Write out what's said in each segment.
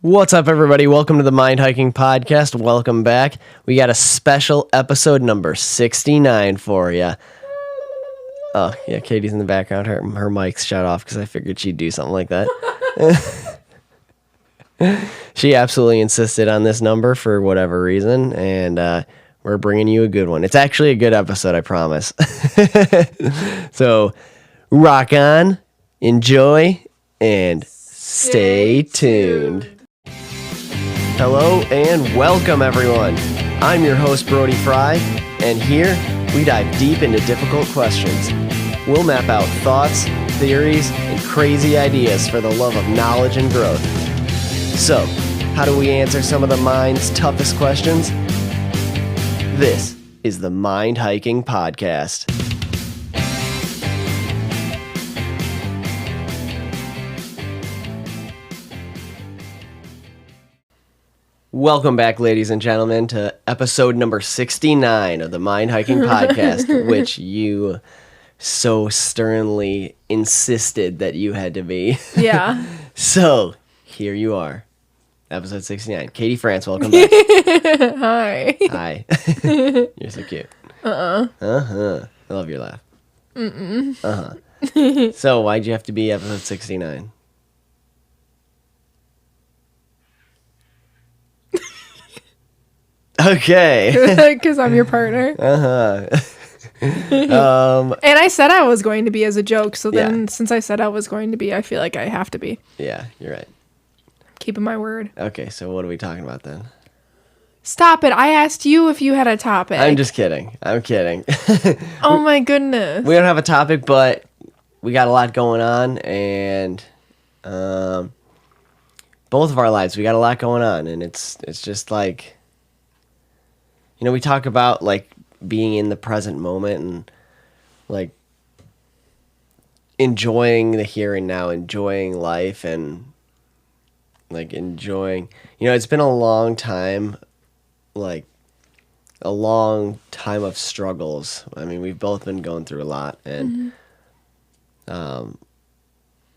What's up, everybody? Welcome to the Mind Hiking Podcast. Welcome back. We got a special episode number 69 for you. Oh, yeah, Katie's in the background. Her mic's shut off because I figured she'd do something like that. She absolutely insisted on this number for whatever reason, and we're bringing you a good one. It's actually a good episode, I promise. So, rock on, enjoy, and stay tuned. Hello and welcome, everyone. I'm your host, Brody Frye, and here we dive deep into difficult questions. We'll map out thoughts, theories, and crazy ideas for the love of knowledge and growth. So, how do we answer some of the mind's toughest questions? This is the Mind Hiking Podcast. Welcome back, ladies and gentlemen, to episode number 69 of the Mind Hiking Podcast, which you so sternly insisted that you had to be. Yeah. So, here you are. Episode 69. Catie Frantz, welcome back. Hi. Hi. You're so cute. I love your laugh. So, why'd you have to be episode 69? Okay. Because I'm your partner. And And I said I was going to be as a joke, so then since I said I was going to be, I feel like I have to be. Yeah, you're right. Keeping my word. Okay, so what are we talking about then? Stop it. I asked you if you had a topic. I'm just kidding. I'm kidding. Oh my goodness. We don't have a topic, but we got a lot going on, and both of our lives, we got a lot going on, and it's just like, you know, we talk about like being in the present moment and like enjoying the here and now, enjoying life, and like enjoying, you know, it's been a long time, like a long time of struggles. I mean, we've both been going through a lot, and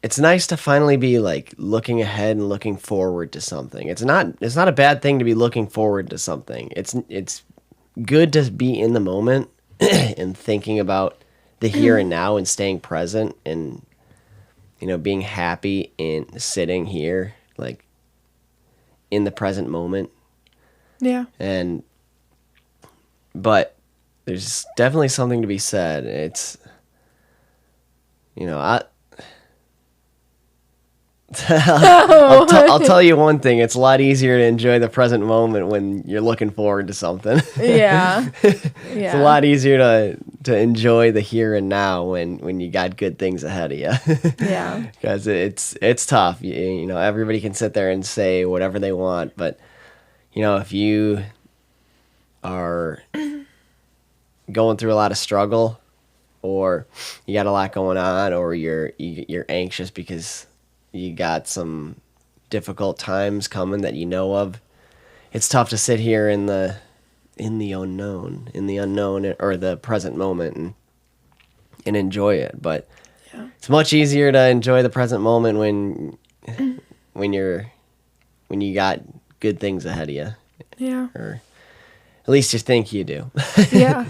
it's nice to finally be like looking ahead and looking forward to something. It's not a bad thing to be looking forward to something. It's good to be in the moment and thinking about the here and now and staying present and, you know, being happy in sitting here, like in the present moment. Yeah. But there's definitely something to be said. It's, you know, I'll tell you one thing. It's a lot easier to enjoy the present moment when you're looking forward to something. Yeah. It's a lot easier to enjoy the here and now when you got good things ahead of you. Yeah. Because it's tough. You know, everybody can sit there and say whatever they want, but, you know, if you are going through a lot of struggle, or you got a lot going on, or you're anxious because you got some difficult times coming that you know of, it's tough to sit here in the unknown or the present moment and enjoy it. But it's much easier to enjoy the present moment when you got good things ahead of you. Yeah. Or at least you think you do. Yeah.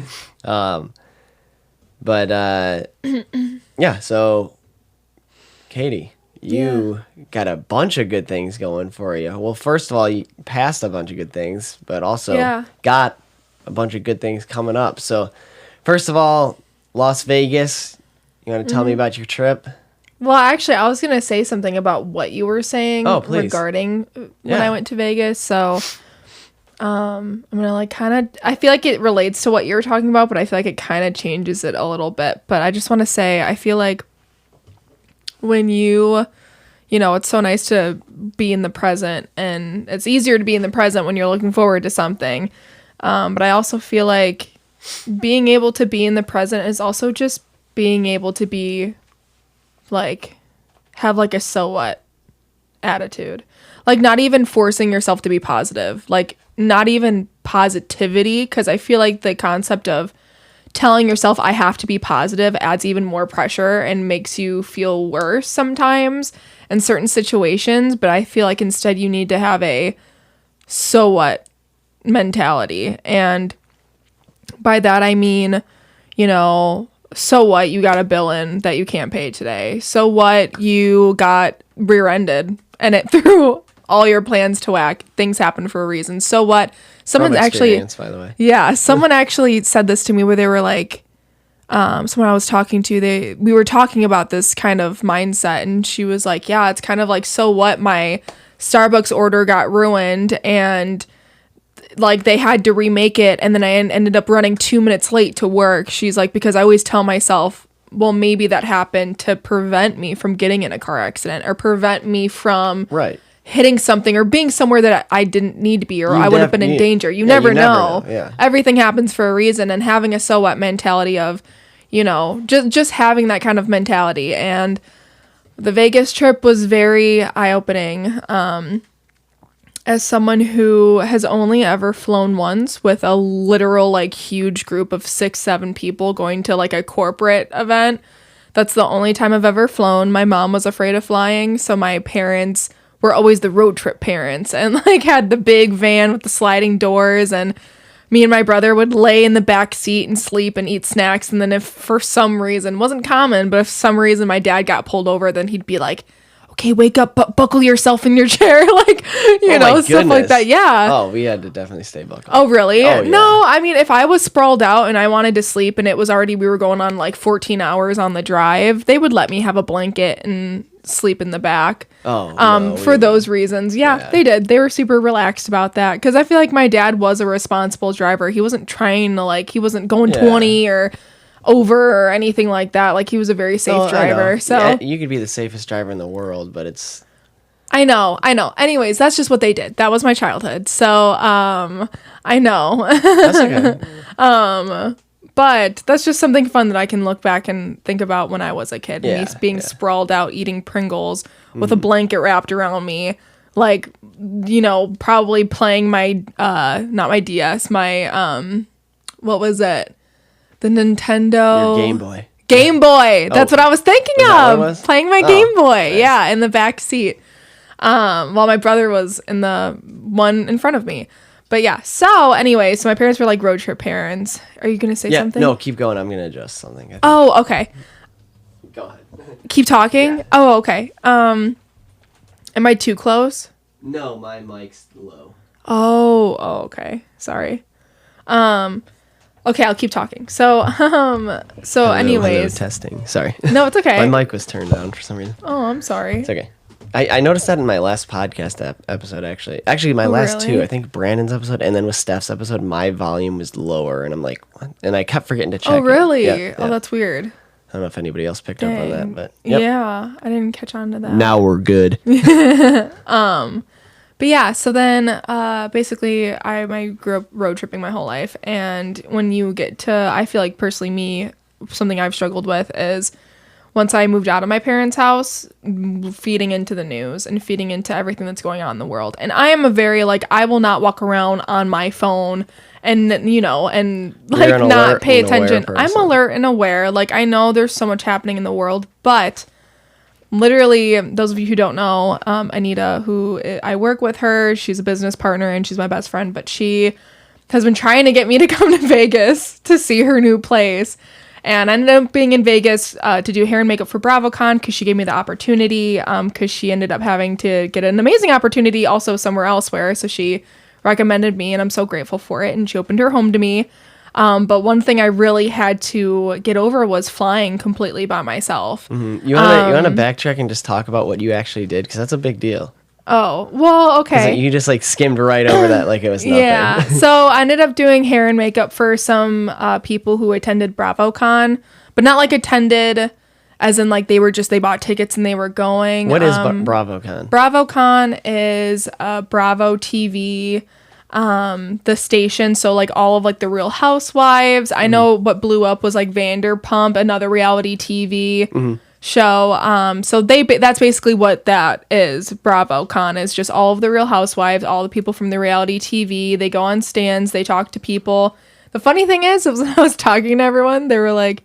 Yeah, so Catie, you got a bunch of good things going for you. Well, first of all, you passed a bunch of good things, but also got a bunch of good things coming up. So, first of all, Las Vegas, you want to tell me about your trip? Well, actually, I was going to say something about what you were saying regarding when I went to Vegas. So, I'm going to like kind of, I feel like it relates to what you were talking about, but I feel like it kind of changes it a little bit. But I just want to say, I feel like when you know, it's so nice to be in the present, and it's easier to be in the present when you're looking forward to something. But I also feel like being able to be in the present is also just being able to be like, have like a so what attitude. Like not even forcing yourself to be positive, like not even positivity. 'Cause I feel like the concept of telling yourself I have to be positive adds even more pressure and makes you feel worse sometimes in certain situations. But I feel like instead you need to have a so what mentality. And by that I mean, you know, so what you got a bill in that you can't pay today. So what you got rear-ended and it threw all your plans to whack. Things happen for a reason. So what? Someone actually, by the way. Yeah, someone actually said this to me where they were like, someone I was talking to, we were talking about this kind of mindset, and she was like, yeah, it's kind of like, so what, my Starbucks order got ruined and like they had to remake it, and then I ended up running 2 minutes late to work. She's like, because I always tell myself, well, maybe that happened to prevent me from getting in a car accident or prevent me from hitting something or being somewhere that I didn't need to be, or I would have been in danger. You never know. Yeah. Everything happens for a reason, and having a so what mentality of, you know, just having that kind of mentality. And the Vegas trip was very eye-opening. As someone who has only ever flown once with a literal like huge group of 6-7 people going to like a corporate event, that's the only time I've ever flown. My mom was afraid of flying, so my parents were always the road trip parents and like had the big van with the sliding doors, and me and my brother would lay in the back seat and sleep and eat snacks. And then if for some reason, wasn't common, but if some reason my dad got pulled over, then he'd be like, okay, wake up, buckle yourself in your chair. Like, you know, stuff like that. Yeah. Oh, we had to definitely stay buckled. Oh, really? Oh, yeah. No, I mean, if I was sprawled out and I wanted to sleep and it was already, we were going on like 14 hours on the drive, they would let me have a blanket and sleep in the back. For those reasons. Yeah, they did. They were super relaxed about that. Cause I feel like my dad was a responsible driver. He wasn't trying to like, he wasn't going 20 or over or anything like that. Like he was a very safe driver. So yeah, you could be the safest driver in the world, but it's I know. Anyways, that's just what they did. That was my childhood. So I know. That's okay. But that's just something fun that I can look back and think about when I was a kid. Me being sprawled out eating Pringles with a blanket wrapped around me, like, you know, probably playing my not my DS, my what was it? The Nintendo Your Game Boy. Game Boy. That's what I was thinking of. Playing my Game Boy. Nice. Yeah, in the back seat. While my brother was in the one in front of me. But yeah. So anyway, so my parents were like road trip parents. Are you gonna say something? No, keep going. I'm gonna adjust something. Oh, okay. Go ahead. Keep talking? Yeah. Oh, okay. Am I too close? No, my mic's low. Oh, okay. Sorry. Okay, I'll keep talking. So anyways. Testing. Sorry. No, it's okay. My mic was turned down for some reason. Oh, I'm sorry. It's okay. I noticed that in my last podcast episode, actually. Actually, my last two. I think Brandon's episode and then with Steph's episode, my volume was lower. And I'm like, what? And I kept forgetting to check. Oh, really? Yeah. Oh, that's weird. I don't know if anybody else picked up on that, but yep. Yeah, I didn't catch on to that. Now we're good. But yeah, so then basically I grew up road tripping my whole life. And when you get to, I feel like personally me, something I've struggled with is once I moved out of my parents' house, feeding into the news and feeding into everything that's going on in the world. And I am a very, like, I will not walk around on my phone and, you know, and like not pay attention. I'm alert and aware. Like, I know there's so much happening in the world, but literally, those of you who don't know, Anita, who I work with her, she's a business partner and she's my best friend, but she has been trying to get me to come to Vegas to see her new place. And I ended up being in Vegas to do hair and makeup for BravoCon because she gave me the opportunity because she ended up having to get an amazing opportunity also somewhere elsewhere. So she recommended me and I'm so grateful for it. And she opened her home to me. But one thing I really had to get over was flying completely by myself. Mm-hmm. You want to backtrack and just talk about what you actually did? Because that's a big deal. Oh, well, okay. You just like skimmed right over that like it was nothing. Yeah. So I ended up doing hair and makeup for some people who attended BravoCon, but not like attended as in like they bought tickets and they were going. What is BravoCon? BravoCon is Bravo TV, the station. So like all of like the Real Housewives. I know what blew up was like Vanderpump, another reality TV show. So that's basically what that is. BravoCon is just all of the Real Housewives, all the people from the reality TV. They go on stands, they talk to people. The funny thing is when I was talking to everyone, they were like,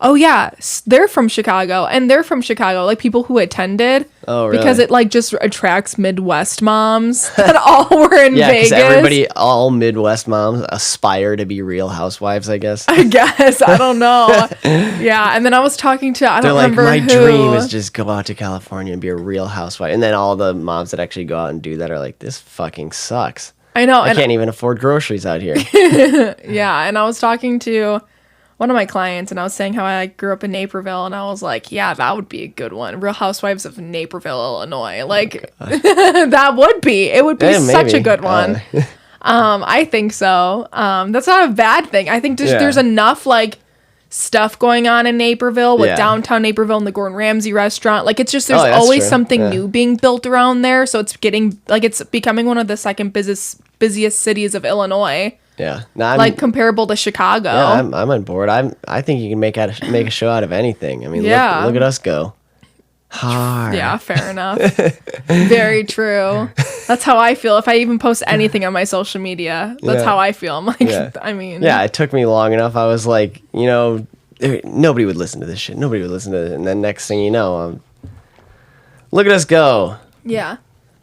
oh yeah, they're from Chicago and they're from Chicago, like people who attended. Oh, really? Because it like just attracts Midwest moms that all were in Vegas. All Midwest moms aspire to be Real Housewives, I guess. I don't know. Yeah, and then I was talking to, They're like, my dream is just go out to California and be a Real Housewife. And then all the moms that actually go out and do that are like, this fucking sucks. I know. I can't even afford groceries out here. Yeah, and I was talking to one of my clients, and I was saying how I grew up in Naperville, and I was like, yeah, that would be a good one. Real Housewives of Naperville, Illinois. Like, that would be. It would be such a good one. I think so. That's not a bad thing. I think there's enough, like, stuff going on in Naperville with downtown Naperville and the Gordon Ramsay restaurant. Like, it's just, there's always something new being built around there. So it's it's becoming one of the second busiest cities of Illinois. Yeah, comparable to Chicago. Yeah, I'm on board. I think you can make a show out of anything. I mean, look at us go. Hard. Yeah, fair enough. Very true. That's how I feel. If I even post anything on my social media, that's how I feel. I'm like, I mean, it took me long enough. I was like, nobody would listen to this shit. Nobody would listen to it. And then next thing you know, look at us go. Yeah.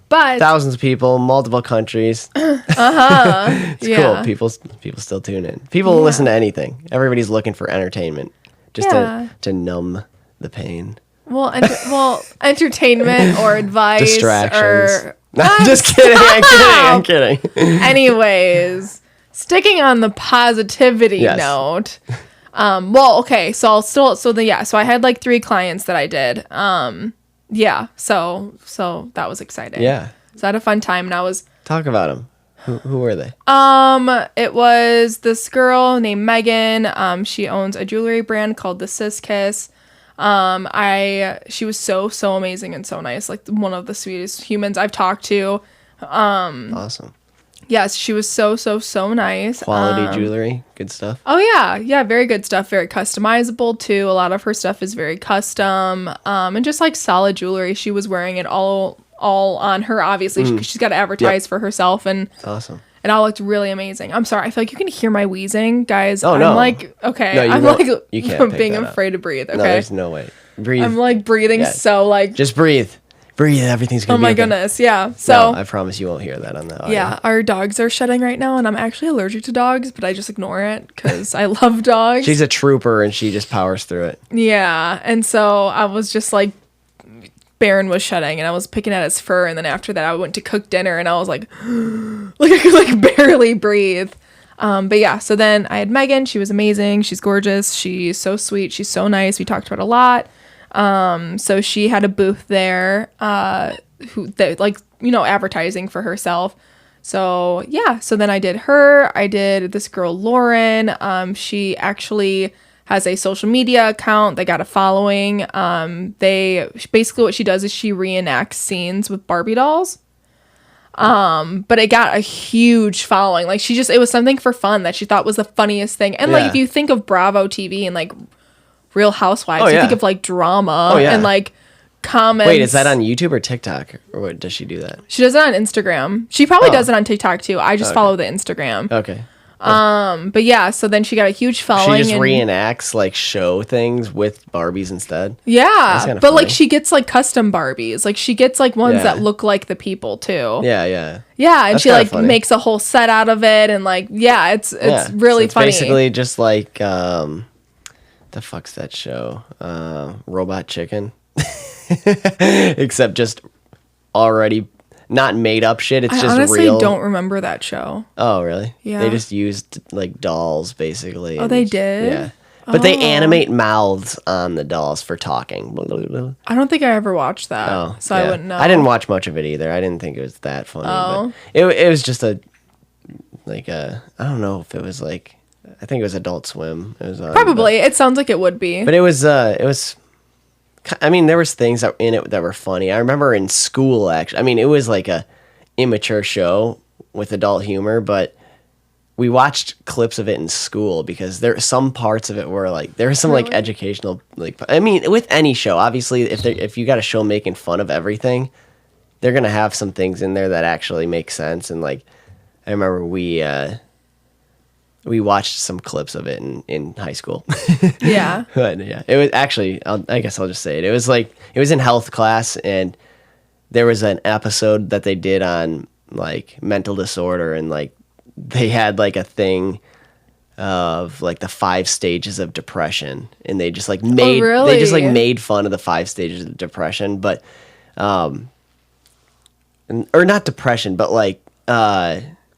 But thousands of people, multiple countries. It's cool. People still tune in. People listen to anything. Everybody's looking for entertainment, just to numb the pain. Well, entertainment or advice, distractions. I'm just kidding. I'm kidding. Anyways, sticking on the positivity note. Okay. So I had like 3 clients that I did. Yeah, so that was exciting. Yeah. So I had a fun time, and I was... Talk about them. Who were they? It was this girl named Megan. She owns a jewelry brand called The Sis Kiss. She was so amazing and so nice. Like, one of the sweetest humans I've talked to. Awesome. Yes, she was so nice. Quality jewelry, good stuff. Oh yeah, very good stuff. Very customizable too. A lot of her stuff is very custom, and just like solid jewelry. She was wearing it all on her. Obviously, she's got to advertise for herself, and that's awesome. It all looked really amazing. I'm sorry, I feel like you can hear my wheezing, guys. Oh I'm no. Like, okay, no, I'm like you can't being afraid to breathe. Okay, no, there's no way. Breathe. I'm like breathing so like. Just breathe. Breathe, everything's gonna be okay. Goodness, yeah. So I promise you won't hear that on the audio. Yeah, our dogs are shedding right now, and I'm actually allergic to dogs, but I just ignore it because I love dogs. She's a trooper, and she just powers through it. Yeah, and so I was just like, Baron was shedding, and I was picking at his fur, and then after that, I went to cook dinner, and I was like, like I could like barely breathe. But yeah, so then I had Megan. She was amazing. She's gorgeous. She's so sweet. She's so nice. We talked about it a lot. So she had a booth there, advertising for herself. So yeah, so then I did this girl, Lauren. She actually has a social media account. They got a following. Basically what she does is she reenacts scenes with Barbie dolls. But it got a huge following. Like it was something for fun that she thought was the funniest thing. And like, if you think of Bravo TV and like Real Housewives, you think of like drama and like comments. Wait, is that on YouTube or TikTok, or what does she do that? She does it on Instagram. She probably does it on TikTok too. I just follow the Instagram. Okay. But yeah, so then she got a huge following. She just reenacts like show things with Barbies instead. Yeah, but funny. Like she gets like custom Barbies. Like she gets like ones that look like the people too. Yeah. And that's she like funny. Makes a whole set out of it, and like it's really funny. Basically just like the fuck's that show? Robot Chicken. Except just already not made up shit. It's just real. I honestly don't remember that show. Oh, really? Yeah. They just used like dolls basically. Oh, they did? Yeah. But they animate mouths on the dolls for talking. I don't think I ever watched that. I wouldn't know. I didn't watch much of it either. I didn't think it was that funny. But it was just I don't know if it was like, I think it was Adult Swim. It was on, probably. It sounds like it would be. But it was I mean, there was things in it that were funny. I remember in school, actually. I mean, it was like a immature show with adult humor, but we watched clips of it in school because some parts of it were like, there was some like educational, like, I mean, with any show, obviously, if you got a show making fun of everything, they're going to have some things in there that actually make sense. And like, I remember we watched some clips of it in high school. Yeah. But yeah, it was actually, I guess I'll just say it. It was in health class, and there was an episode that they did on like mental disorder, and like they had like a thing of like the 5 stages of depression, and they just like made, really? they just like made fun of the 5 stages of depression, but, or not depression, but like,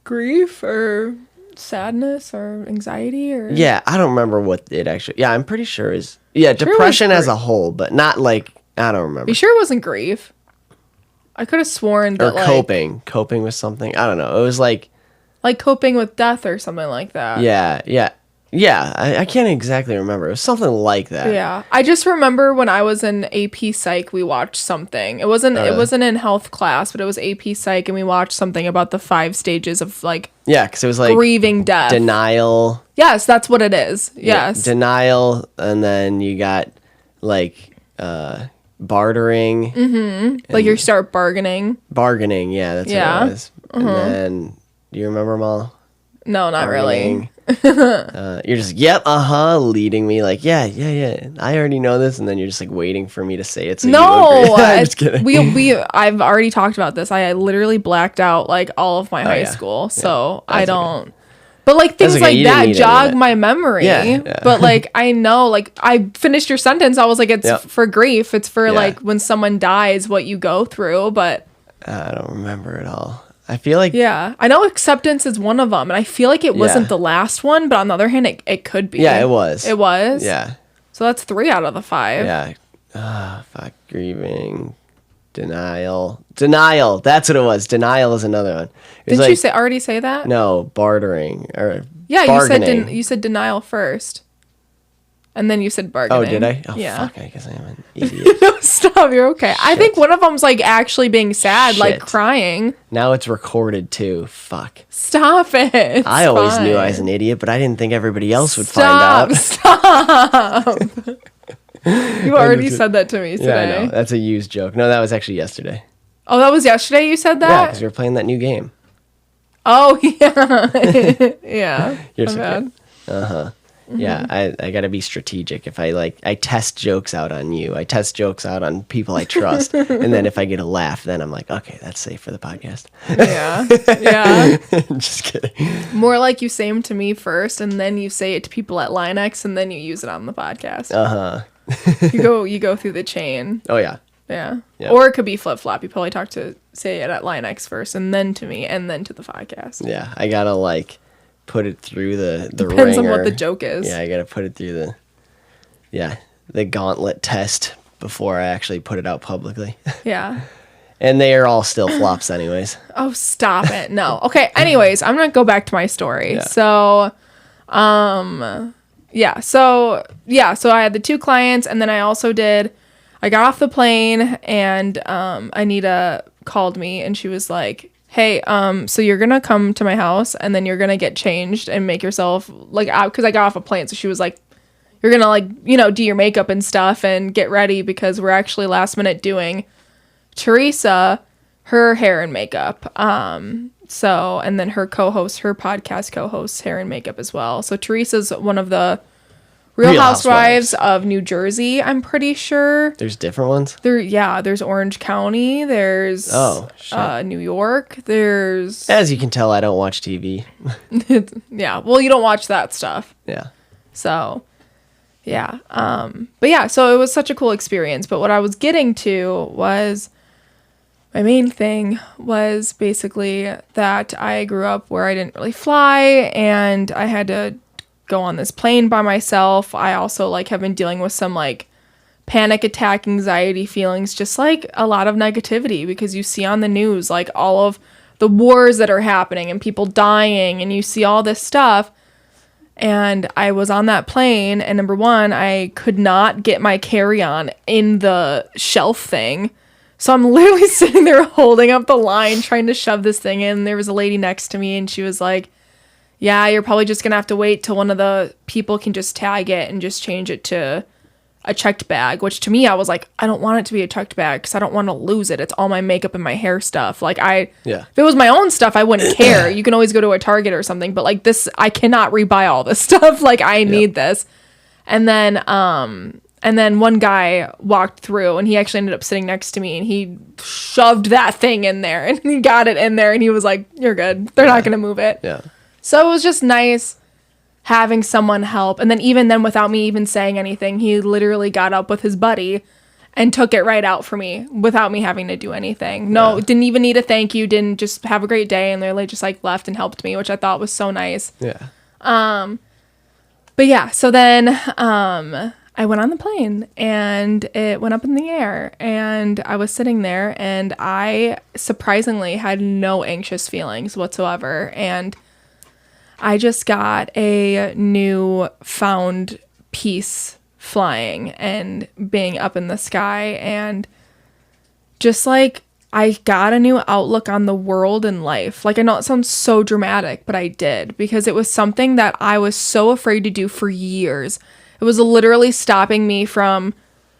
grief or sadness or anxiety or yeah, I don't remember what it actually. Yeah, I'm pretty sure is depression as a whole, but not like I don't remember. You sure it wasn't grief? I could have sworn that or coping with something. I don't know. It was like coping with death or something like that. Yeah. I can't exactly remember. It was something like that. Yeah, I just remember when I was in AP Psych, we watched something. It wasn't in health class, but it was AP Psych, and we watched something about the 5 stages of like because it was like grieving death, denial. Yes, that's what it is. Yes, denial, and then you got like bartering. Mm-hmm. Like you start bargaining. Bargaining, yeah, that's what it was. And then do you remember them all? No, not really. You're just leading me like yeah I already know this, and then you're just like waiting for me to say it. So no, I'm just kidding. I've already talked about this. I literally blacked out like all of my high school, so I don't. Okay. But like things like that jog my memory. Yeah. But like I know, like I finished your sentence. I was like, it's for grief. It's for like when someone dies, what you go through. But I don't remember it all. I feel like... Yeah. I know acceptance is one of them. And I feel like it wasn't the last one. But on the other hand, it could be. Yeah, it was. It was? Yeah. So that's 3 out of the 5. Yeah. Grieving. Denial. That's what it was. Denial is another one. Didn't you already say that? No, bartering. Or bargaining. You said denial first. And then you said bargaining. Oh, did I? Oh, yeah. Fuck, I guess I am an idiot. No, stop. You're okay. Shit. I think one of them's like actually being sad, like crying. Now it's recorded too. Fuck. Stop it. I always knew I was an idiot, but I didn't think everybody else would find out. Stop. You already said that to me today. Yeah, I know. That's a used joke. No, that was actually yesterday. Oh, that was yesterday you said that? Yeah, because we were playing that new game. Oh, yeah. Yeah. You're so good. Uh-huh. Yeah, I gotta be strategic. If I test jokes out on you. I test jokes out on people I trust. And then if I get a laugh, then I'm like, okay, that's safe for the podcast. Yeah. Yeah. Just kidding. More like you say them to me first, and then you say it to people at Linex, and then you use it on the podcast. You go through the chain. Oh, yeah. Yeah. Yep. Or it could be flip-flop. You probably say it at Linex first, and then to me, and then to the podcast. Yeah, I gotta put it through the Depends ringer. On what the joke is. Yeah, I gotta put it through the gauntlet test before I actually put it out publicly. Yeah. And they are all still flops anyways. Oh, stop it. No. Okay, anyways, I'm gonna go back to my story. Yeah. So I had the 2 clients, and then I got off the plane, and Anita called me, and she was like, hey, so you're gonna come to my house, and then you're gonna get changed and make yourself because I got off a plane, so she was like, you're gonna do your makeup and stuff and get ready, because we're actually last minute doing Teresa her hair and makeup. So, and then her podcast co-hosts hair and makeup as well. So Teresa's one of the Real Housewives of New Jersey, I'm pretty sure. There's different ones? There's Orange County. There's New York. There's... As you can tell, I don't watch TV. Yeah. Well, you don't watch that stuff. Yeah. So, yeah. But yeah, so it was such a cool experience. But what I was getting to was... My main thing was basically that I grew up where I didn't really fly, and I had to go on this plane by myself. I also have been dealing with some panic attack, anxiety feelings, just a lot of negativity, because you see on the news all of the wars that are happening and people dying, and you see all this stuff. And I was on that plane, and number one, I could not get my carry-on in the shelf thing. So I'm literally sitting there holding up the line, trying to shove this thing in. There was a lady next to me, and she was like, yeah, you're probably just going to have to wait till one of the people can just tag it and just change it to a checked bag, which to me, I was like, I don't want it to be a checked bag because I don't want to lose it. It's all my makeup and my hair stuff. Like if it was my own stuff, I wouldn't care. You can always go to a Target or something, but like this, I cannot rebuy all this stuff. Like I need this. And then one guy walked through and he actually ended up sitting next to me and he shoved that thing in there and he got it in there and he was like, you're good. They're not going to move it. Yeah. So it was just nice having someone help. And then even then, without me even saying anything, he literally got up with his buddy and took it right out for me without me having to do anything. Didn't even need a thank you, didn't just have a great day, and literally just like left and helped me, which I thought was so nice. Yeah. But yeah, so then I went on the plane and it went up in the air and I was sitting there and I surprisingly had no anxious feelings whatsoever. And I just got a new found peace flying and being up in the sky, and just like I got a new outlook on the world and life. Like I know it sounds so dramatic, but I did, because it was something that I was so afraid to do for years. It was literally stopping me from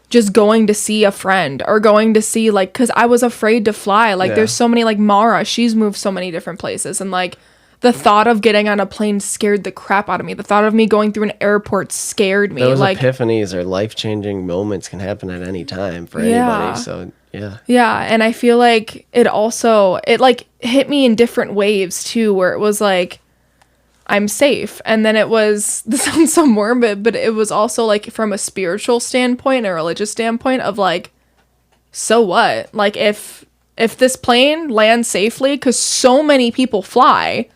just going to see a friend or going to see like, because I was afraid to fly. Like there's so many, like Mara, she's moved so many different places, and like the thought of getting on a plane scared the crap out of me. The thought of me going through an airport scared me. Those like epiphanies or life-changing moments can happen at any time for anybody. So yeah. Yeah, and I feel like it like hit me in different waves too, where it was like, I'm safe. And then it was, this sounds so morbid, but it was also like from a spiritual standpoint, a religious standpoint of like, so what? Like if this plane lands safely, because so many people fly,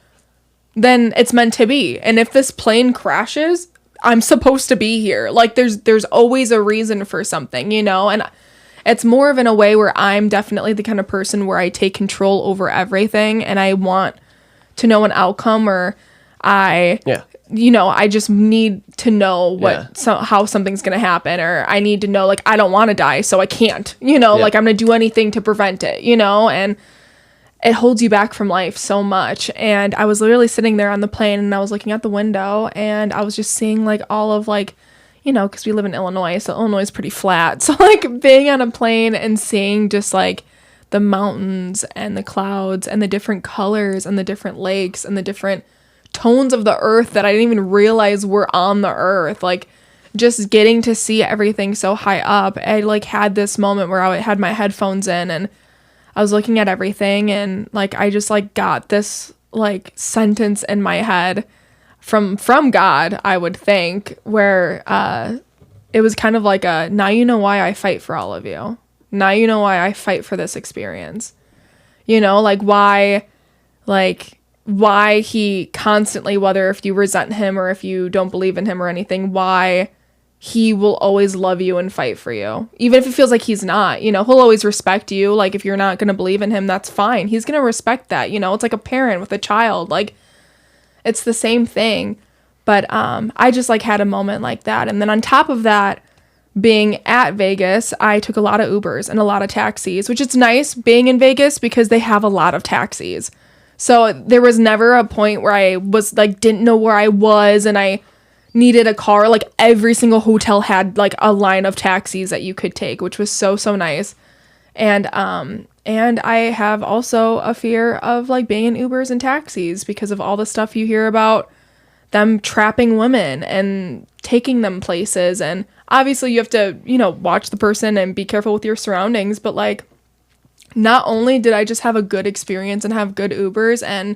then it's meant to be. And if this plane crashes, I'm supposed to be here. Like there's always a reason for something, you know? And it's more of in a way where I'm definitely the kind of person where I take control over everything and I want to know an outcome, or I just need to know how something's going to happen, or I need to know, like, I don't want to die, so I can't, like I'm going to do anything to prevent it, and it holds you back from life so much. And I was literally sitting there on the plane and I was looking out the window and I was just seeing like all of like, because we live in Illinois, so Illinois is pretty flat. So like being on a plane and seeing just like the mountains and the clouds and the different colors and the different lakes and the different tones of the earth that I didn't even realize were on the earth, like just getting to see everything so high up. I like had this moment where I had my headphones in and I was looking at everything, and like I just like got this like sentence in my head from God, I would think, where it was kind of like a, now you know why I fight for all of you. Now you know why I fight for this experience. Like why he constantly, whether if you resent him or if you don't believe in him or anything, why he will always love you and fight for you. Even if it feels like he's not, he'll always respect you. Like if you're not going to believe in him, that's fine. He's going to respect that. It's like a parent with a child. Like it's the same thing. But I just like had a moment like that. And then on top of that, being at Vegas, I took a lot of Ubers and a lot of taxis, which is nice being in Vegas because they have a lot of taxis. So there was never a point where I was like, didn't know where I was and I needed a car. Like every single hotel had like a line of taxis that you could take, which was so nice. And I have also a fear of like being in Ubers and taxis because of all the stuff you hear about them trapping women and taking them places. And obviously you have to, watch the person and be careful with your surroundings. But like, not only did I just have a good experience and have good Ubers and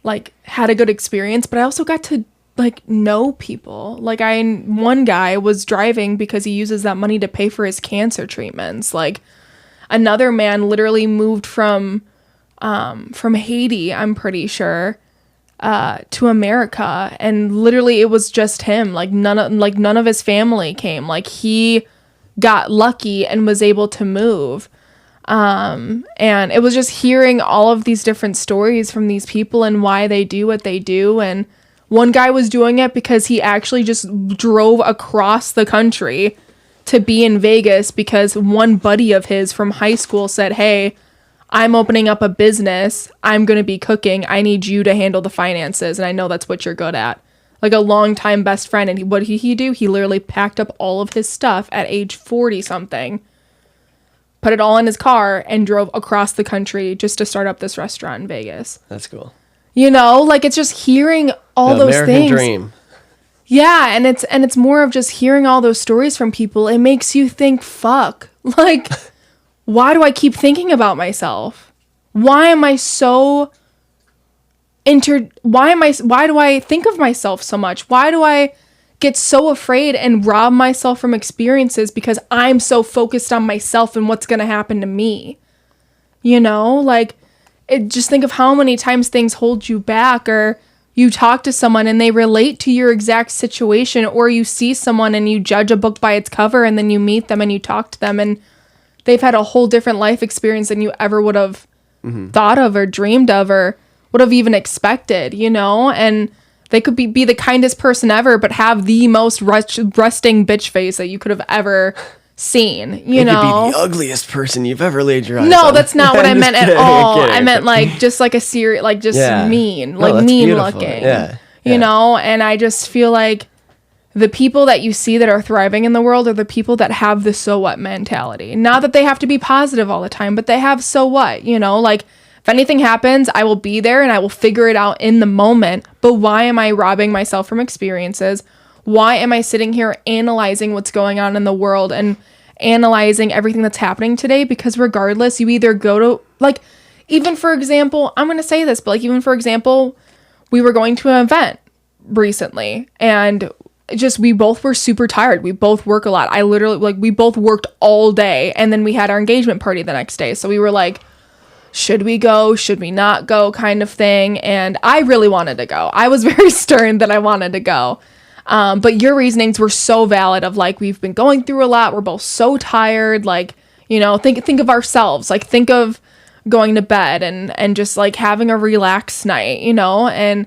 like had a good experience, but I also got to like know people. Like one guy was driving because he uses that money to pay for his cancer treatments. Like another man literally moved from Haiti, I'm pretty sure, to America, and literally it was just him. Like none of his family came. Like he got lucky and was able to move. And it was just hearing all of these different stories from these people and why they do what they do. And one guy was doing it because he actually just drove across the country to be in Vegas because one buddy of his from high school said, hey, I'm opening up a business. I'm going to be cooking. I need you to handle the finances. And I know that's what you're good at. like a longtime best friend. And what did he do? He literally packed up all of his stuff at age 40 something, put it all in his car, and drove across the country just to start up this restaurant in Vegas. That's cool. You know, like it's just hearing all those American things. Dream. Yeah, and it's more of just hearing all those stories from people. It makes you think, fuck, like, why do I keep thinking about myself? Why am I so why do I think of myself so much? Why do I get so afraid and rob myself from experiences because I'm so focused on myself and what's going to happen to me? You know, like, just think of how many times things hold you back, or you talk to someone and they relate to your exact situation, or you see someone and you judge a book by its cover, and then you meet them and you talk to them and they've had a whole different life experience than you ever would have thought of or dreamed of or would have even expected, you know? And they could be the kindest person ever, but have the most resting bitch face that you could have ever seen, you know? Could be the ugliest person you've ever laid your eyes on. No, that's not what I meant at all. I meant like just like a serious, like just mean, like mean beautiful. Looking, you know? And I just feel like the people that you see that are thriving in the world are the people that have the so what mentality. Not that they have to be positive all the time, but they have so what, you know? Like, if anything happens, I will be there and I will figure it out in the moment. But why am I robbing myself from experiences? Why am I sitting here analyzing what's going on in the world and analyzing everything that's happening today? Because regardless, you either go to, like, even for example, I'm going to say this, but like, even for example, we were going to an event recently and just, we both were super tired. We both work a lot. I literally, like, we both worked all day, and then we had our engagement party the next day. So we were like, should we go? Should we not go? Kind of thing. And I really wanted to go. I was very stern that I wanted to go. But your reasonings were so valid of like, we've been going through a lot. We're both so tired. Like, you know, think of ourselves, like think of going to bed and just like having a relaxed night, you know? And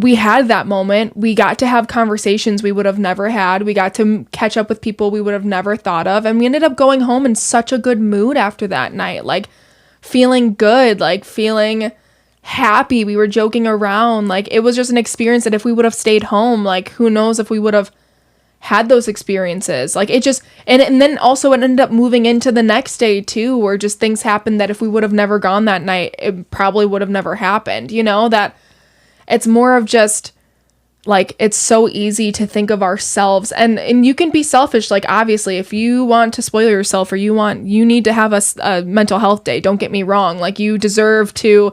we had that moment. We got to have conversations we would have never had. We got to catch up with people we would have never thought of. And we ended up going home in such a good mood after that night, like feeling good, like feeling happy. We were joking around. Like, it was just an experience that if we would have stayed home, like, who knows if we would have had those experiences. Like, it just, and then also it ended up moving into the next day too, where just things happened that if we would have never gone that night, it probably would have never happened, you know? That it's more of just like, it's so easy to think of ourselves, and you can be selfish. Like, obviously, if you want to spoil yourself or you need to have a mental health day, don't get me wrong. Like, you deserve to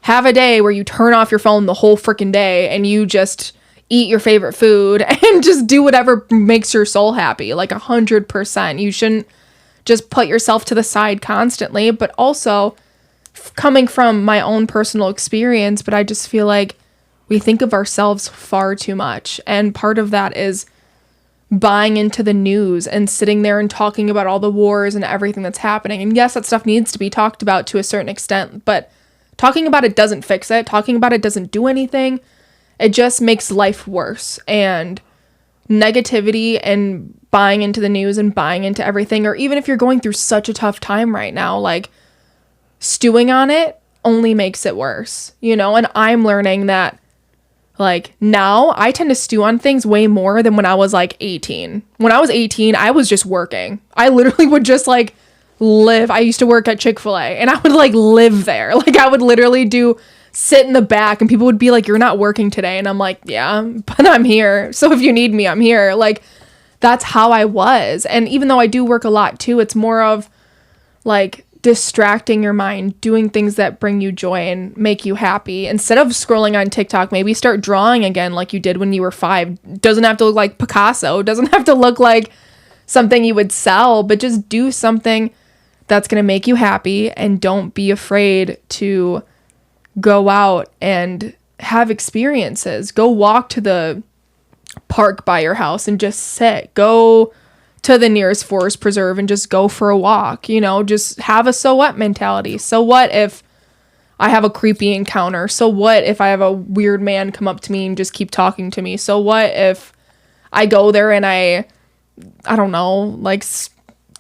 have a day where you turn off your phone the whole freaking day and you just eat your favorite food and just do whatever makes your soul happy. Like 100%. You shouldn't just put yourself to the side constantly, but also coming from my own personal experience, but I just feel like we think of ourselves far too much. And part of that is buying into the news and sitting there and talking about all the wars and everything that's happening. And yes, that stuff needs to be talked about to a certain extent, but talking about it doesn't fix it. Talking about it doesn't do anything. It just makes life worse. And negativity and buying into the news and buying into everything, or even if you're going through such a tough time right now, like, stewing on it only makes it worse, you know? And I'm learning that, like, now I tend to stew on things way more than when I was like 18. When I was 18, I was just working. I literally would just like live. I used to work at Chick-fil-A and I would like live there. Like, I would literally sit in the back and people would be like, you're not working today. And I'm like, yeah, but I'm here. So if you need me, I'm here. Like, that's how I was. And even though I do work a lot too, it's more of like distracting your mind, doing things that bring you joy and make you happy. Instead of scrolling on TikTok, maybe start drawing again like you did when you were 5. Doesn't have to look like Picasso. Doesn't have to look like something you would sell, but just do something that's going to make you happy, and don't be afraid to go out and have experiences. Go walk to the park by your house and just sit. Go to the nearest forest preserve and just go for a walk, you know? Just have a so what mentality. So what if I have a creepy encounter? So what if I have a weird man come up to me and just keep talking to me? So what if I go there and I don't know, like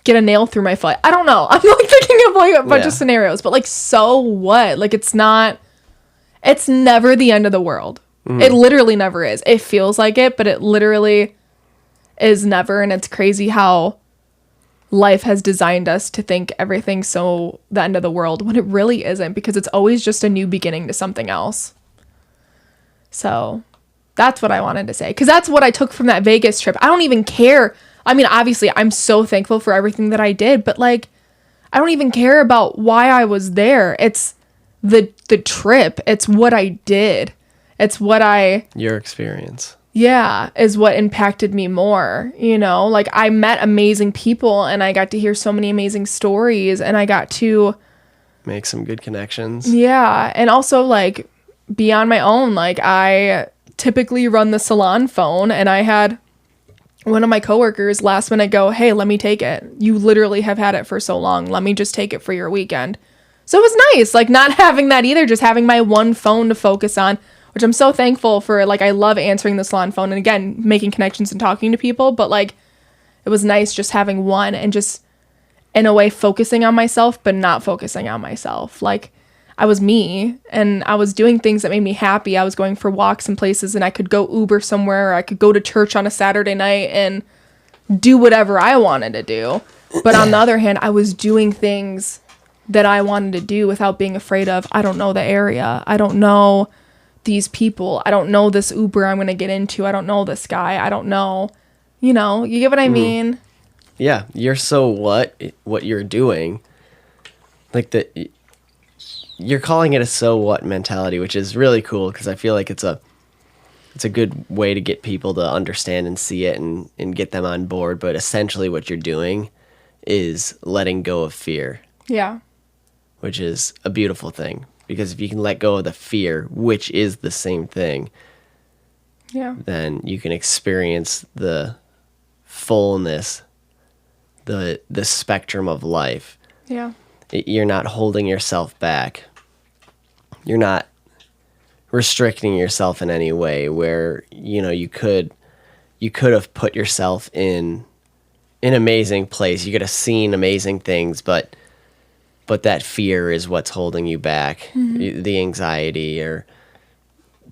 get a nail through my foot? I don't know. I'm like thinking of like a bunch of scenarios, but like, so what? Like, it's never the end of the world. It literally never is. It feels like it, but it literally is never. And it's crazy how life has designed us to think everything's so the end of the world when it really isn't, because it's always just a new beginning to something else. So that's what I wanted to say, because that's what I took from that Vegas trip. I don't even care. I mean, obviously, I'm so thankful for everything that I did, but like, I don't even care about why I was there. It's the trip. It's what I did. It's what your experience. Yeah, is what impacted me more, you know? Like, I met amazing people, and I got to hear so many amazing stories, and I got to make some good connections. Yeah, and also, like, be on my own. Like, I typically run the salon phone, and I had one of my coworkers last minute go, hey, let me take it. You literally have had it for so long. Let me just take it for your weekend. So it was nice, like, not having that either, just having my one phone to focus on, which I'm so thankful for. Like, I love answering the salon phone and, again, making connections and talking to people. But, like, it was nice just having one and just, in a way, focusing on myself, but not focusing on myself. Like, I was me, and I was doing things that made me happy. I was going for walks and places, and I could go Uber somewhere, or I could go to church on a Saturday night and do whatever I wanted to do. But on the other hand, I was doing things that I wanted to do without being afraid of, I don't know the area. I don't know these people. I don't know this Uber I'm going to get into. I don't know this guy. I don't know. You know, you get what I mean? Yeah. You're so what you're doing. Like, you're calling it a so what mentality, which is really cool, because I feel like it's a good way to get people to understand and see it and get them on board. But essentially what you're doing is letting go of fear. Yeah. Which is a beautiful thing, because if you can let go of the fear, which is the same thing, then you can experience the fullness, the spectrum of life. Yeah. You're not holding yourself back. You're not restricting yourself in any way where, you know, you could have put yourself in an amazing place. You could have seen amazing things, but that fear is what's holding you back. Mm-hmm. The anxiety or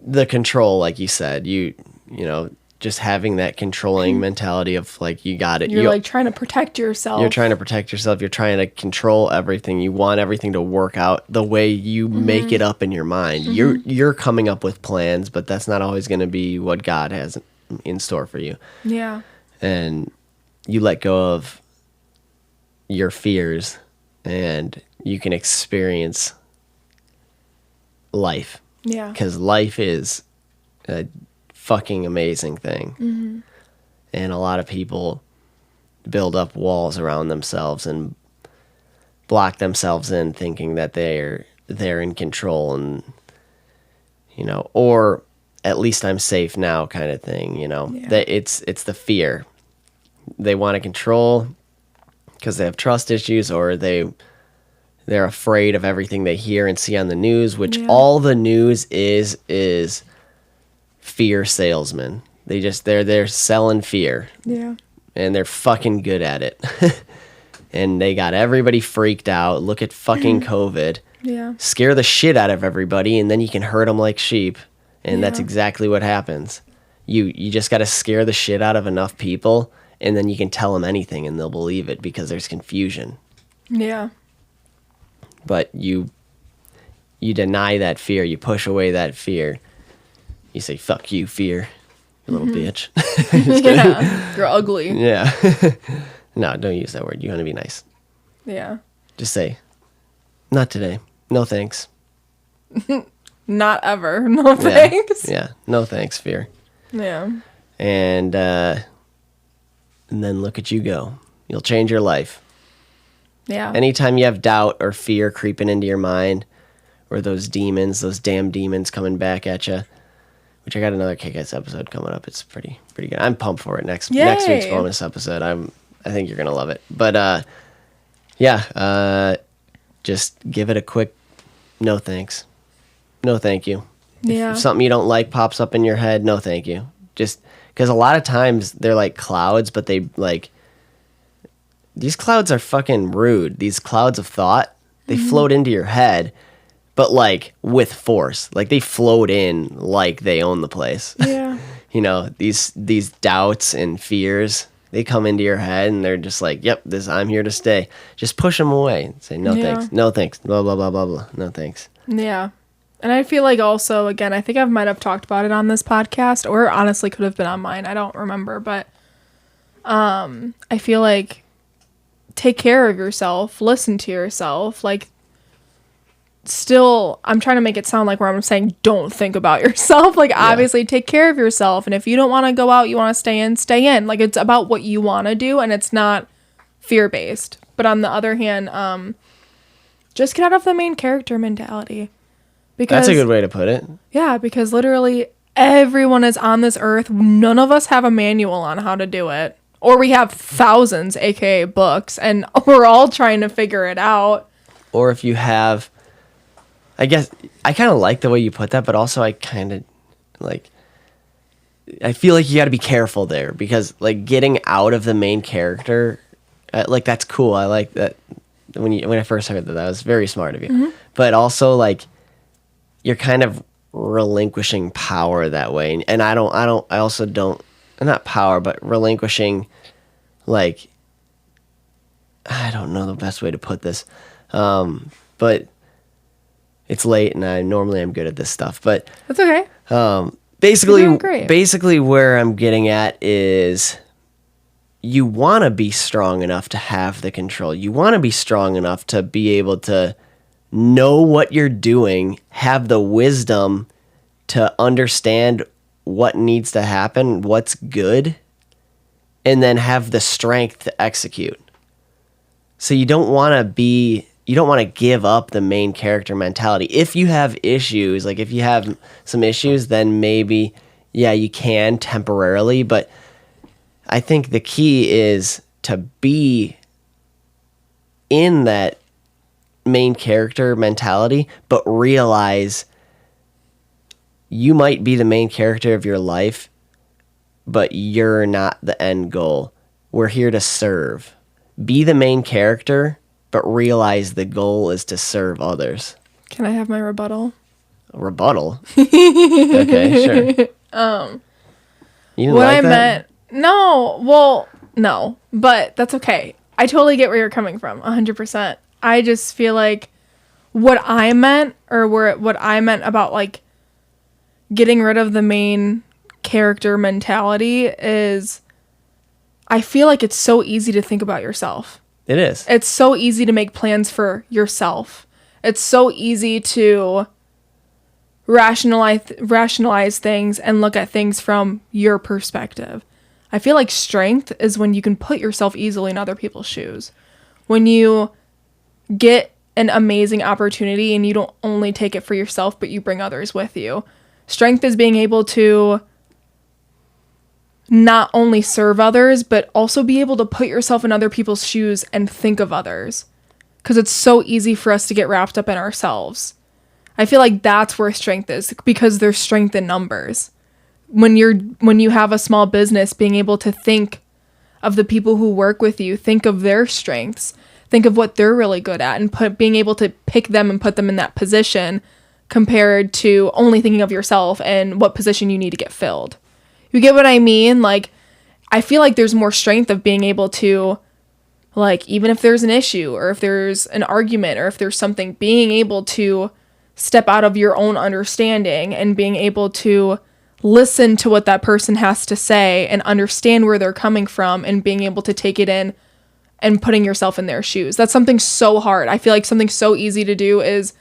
the control, like you said, you know, just having that controlling mentality of, like, you got it. You're like trying to protect yourself. You're trying to protect yourself. You're trying to control everything. You want everything to work out the way you make it up in your mind. You're coming up with plans, but that's not always going to be what God has in store for you. Yeah. And you let go of your fears, and you can experience life. Yeah. Because life is a fucking amazing thing. Mm-hmm. And a lot of people build up walls around themselves and block themselves in, thinking that they're in control, and, you know, or at least I'm safe now kind of thing, you know. Yeah. That it's the fear. They want to control because they have trust issues, or they're afraid of everything they hear and see on the news, which all the news is fear salesmen. They're selling fear. Yeah. And they're fucking good at it. And they got everybody freaked out. Look at fucking COVID. Yeah. Scare the shit out of everybody, and then you can herd them like sheep. And that's exactly what happens. You just got to scare the shit out of enough people, and then you can tell them anything and they'll believe it, because there's confusion. Yeah. But you deny that fear. You push away that fear. You say, fuck you, fear, you little bitch. Yeah, you're ugly. Yeah. No, don't use that word. You want to be nice. Yeah. Just say, not today. No thanks. Not ever. No thanks. Yeah. No thanks, fear. Yeah. And then look at you go. You'll change your life. Yeah. Anytime you have doubt or fear creeping into your mind, or those damn demons coming back at you, which I got another Kick-Ass episode coming up. It's pretty good. I'm pumped for it. Next week's bonus episode. I think you're gonna love it. But just give it a quick no thanks. No thank you. Yeah. If something you don't like pops up in your head, no thank you. Just because a lot of times they're like clouds, but they like, these clouds are fucking rude. These clouds of thought, they float into your head, but like with force. Like they float in like they own the place. Yeah. You know, these doubts and fears, they come into your head and they're just like, yep, I'm here to stay. Just push them away. Say no thanks. No thanks. Blah blah blah blah blah. No thanks. Yeah. And I feel like also, again, I think I might have talked about it on this podcast, or honestly could have been on mine. I don't remember, but I feel like take care of yourself, listen to yourself. Like, still, I'm trying to make it sound like where I'm saying don't think about yourself. Like, obviously, take care of yourself. And if you don't want to go out, you want to stay in, stay in. Like, it's about what you want to do, and it's not fear-based. But on the other hand, just get out of the main character mentality. Because, that's a good way to put it. Yeah, because literally everyone is on this earth. None of us have a manual on how to do it. Or we have thousands, aka books, and we're all trying to figure it out. Or if you have, I guess, I kind of like the way you put that, but also I kind of like, I feel like you got to be careful there because like getting out of the main character, like that's cool. I like that. When I first heard that was very smart of you. Mm-hmm. But also like, you're kind of relinquishing power that way. And I also don't, not power, but relinquishing, like, I don't know the best way to put this. But it's late and I'm good at this stuff, but that's okay. Basically where I'm getting at is you want to be strong enough to have the control. You want to be strong enough to be able to know what you're doing, have the wisdom to understand what needs to happen, what's good, and then have the strength to execute. So you don't want to give up the main character mentality. If you have issues, like if you have some issues, then maybe, yeah, you can temporarily, but I think the key is to be in that main character mentality, but realize you might be the main character of your life, but you're not the end goal. We're here to serve. Be the main character, but realize the goal is to serve others. Can I have my rebuttal? A rebuttal? Okay, sure. You didn't what like I that? meant, no, but that's okay. I totally get where you're coming from, 100%. I just feel like what I meant about like getting rid of the main character mentality is I feel like it's so easy to think about yourself. It is. It's so easy to make plans for yourself. It's so easy to rationalize things and look at things from your perspective. I feel like strength is when you can put yourself easily in other people's shoes. When you get an amazing opportunity and you don't only take it for yourself, but you bring others with you. Strength is being able to not only serve others, but also be able to put yourself in other people's shoes and think of others. Because it's so easy for us to get wrapped up in ourselves. I feel like that's where strength is, because there's strength in numbers. When you have a small business, being able to think of the people who work with you, think of their strengths, think of what they're really good at, and being able to pick them and put them in that position compared to only thinking of yourself and what position you need to get filled. You get what I mean? Like, I feel like there's more strength of being able to, like, even if there's an issue or if there's an argument or if there's something, being able to step out of your own understanding and being able to listen to what that person has to say and understand where they're coming from and being able to take it in and putting yourself in their shoes. That's something so hard. I feel like something so easy to do is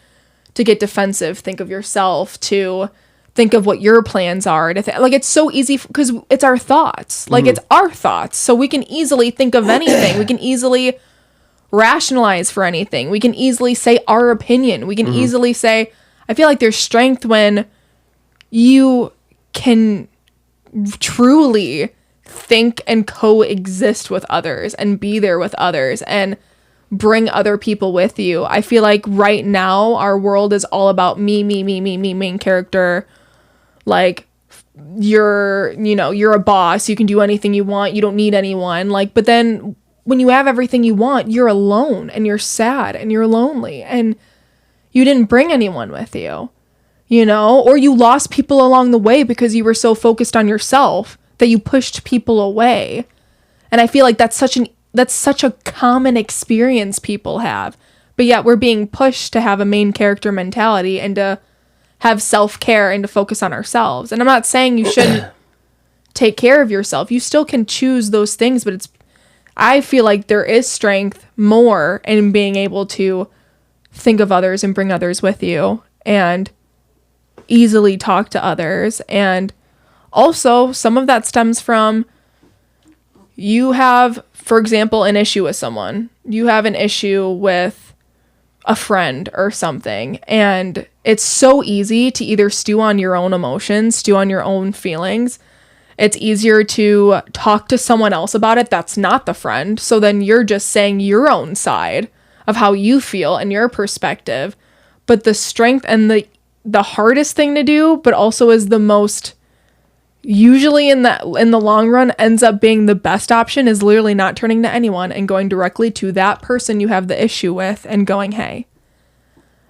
to get defensive, think of yourself, to think of what your plans are. Like, it's so easy because it's our thoughts. Like, it's our thoughts. So we can easily think of anything. We can easily rationalize for anything. We can easily say our opinion. We can easily say, I feel like there's strength when you can truly think and coexist with others and be there with others and bring other people with you. I feel like right now our world is all about me, main character. Like, you're a boss, you can do anything you want, you don't need anyone. Like, but then when you have everything you want, you're alone and you're sad and you're lonely and you didn't bring anyone with you, you know, or you lost people along the way because you were so focused on yourself that you pushed people away. And I feel like that's such a common experience people have. But yet we're being pushed to have a main character mentality and to have self-care and to focus on ourselves. And I'm not saying you shouldn't take care of yourself. You still can choose those things, but I feel like there is strength more in being able to think of others and bring others with you and easily talk to others. And also some of that stems from you have, for example, an issue with someone. You have an issue with a friend or something, and it's so easy to either stew on your own emotions, stew on your own feelings. It's easier to talk to someone else about it that's not the friend, so then you're just saying your own side of how you feel and your perspective. But the strength and the hardest thing to do, but also is the most, usually in the long run ends up being the best option, is literally not turning to anyone and going directly to that person you have the issue with and going, hey,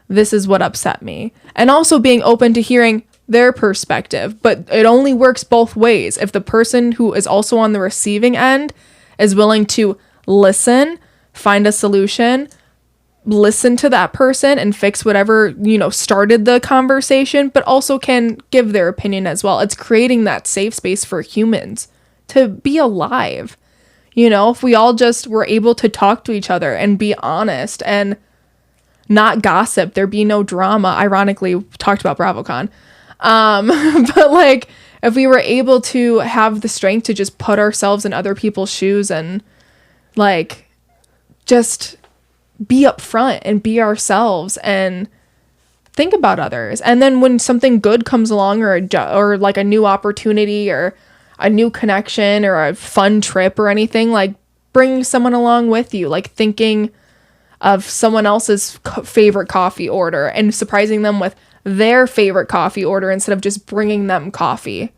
this is what upset me. And also being open to hearing their perspective. But it only works both ways. If the person who is also on the receiving end is willing to listen, find a solution, listen to that person and fix whatever, you know, started the conversation, but also can give their opinion as well. It's creating that safe space for humans to be alive. You know, if we all just were able to talk to each other and be honest and not gossip, there'd be no drama. Ironically, we talked about BravoCon. But like, if we were able to have the strength to just put ourselves in other people's shoes and like just be upfront and be ourselves and think about others. And then when something good comes along, or like a new opportunity or a new connection or a fun trip or anything, like bring someone along with you, like thinking of someone else's favorite coffee order and surprising them with their favorite coffee order instead of just bringing them coffee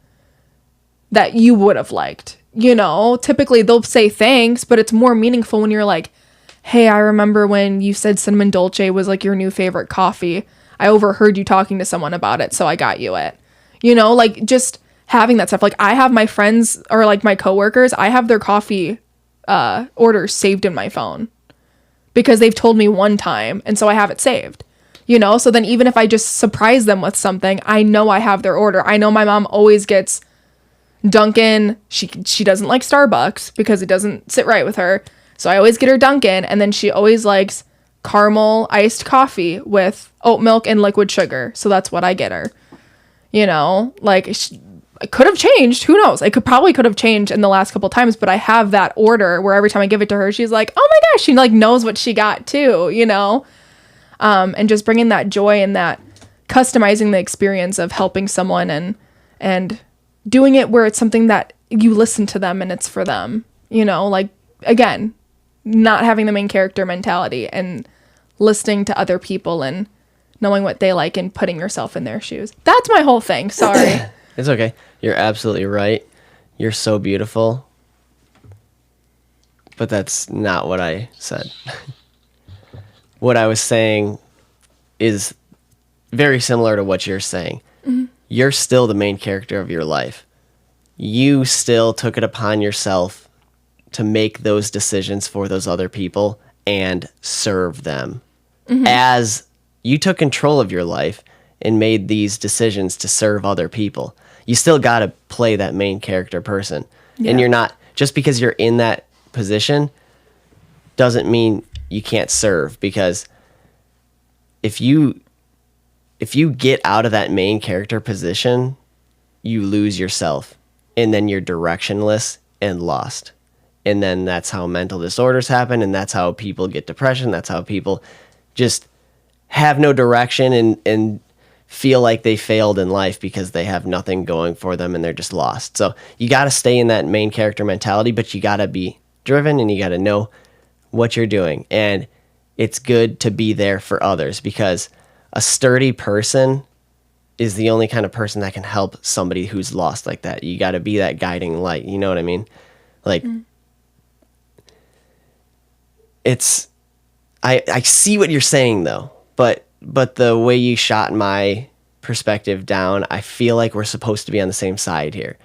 that you would have liked. You know, typically they'll say thanks, but it's more meaningful when you're like, hey, I remember when you said cinnamon dolce was like your new favorite coffee. I overheard you talking to someone about it, so I got you it. You know, like just having that stuff. Like I have my friends or like my coworkers, I have their coffee orders saved in my phone because they've told me one time, and so I have it saved. You know, so then even if I just surprise them with something, I know I have their order. I know my mom always gets Dunkin'. She doesn't like Starbucks because it doesn't sit right with her. So I always get her Dunkin', and then she always likes caramel iced coffee with oat milk and liquid sugar. So that's what I get her. You know, like it could have changed. Who knows? It could have changed in the last couple times, but I have that order where every time I give it to her, she's like, oh my gosh, she like knows what she got too, you know? And just bringing that joy and that customizing the experience of helping someone and doing it where it's something that you listen to them and it's for them, you know, like again, not having the main character mentality and listening to other people and knowing what they like and putting yourself in their shoes. That's my whole thing. Sorry. It's okay. You're absolutely right. You're so beautiful. But that's not what I said. What I was saying is very similar to what you're saying. Mm-hmm. You're still the main character of your life. You still took it upon yourself to make those decisions for those other people and serve them. Mm-hmm. As you took control of your life and made these decisions to serve other people, you still got to play that main character person. Yeah. And you're not, just because you're in that position doesn't mean you can't serve, because if you get out of that main character position, you lose yourself, and then you're directionless and lost. And then that's how mental disorders happen, and that's how people get depression. That's how people just have no direction and feel like they failed in life because they have nothing going for them and they're just lost. So you got to stay in that main character mentality, but you got to be driven and you got to know what you're doing. And it's good to be there for others, because a sturdy person is the only kind of person that can help somebody who's lost like that. You got to be that guiding light. You know what I mean? Like, I see what you're saying though, but but the way you shot my perspective down, I feel like we're supposed to be on the same side here.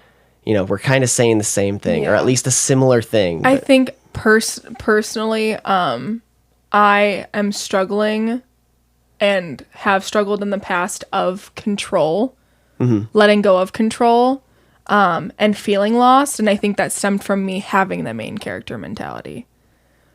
You know, we're kind of saying the same thing, or at least a similar thing. I think personally, I am struggling and have struggled in the past of control, letting go of control, and feeling lost. And I think that stemmed from me having the main character mentality,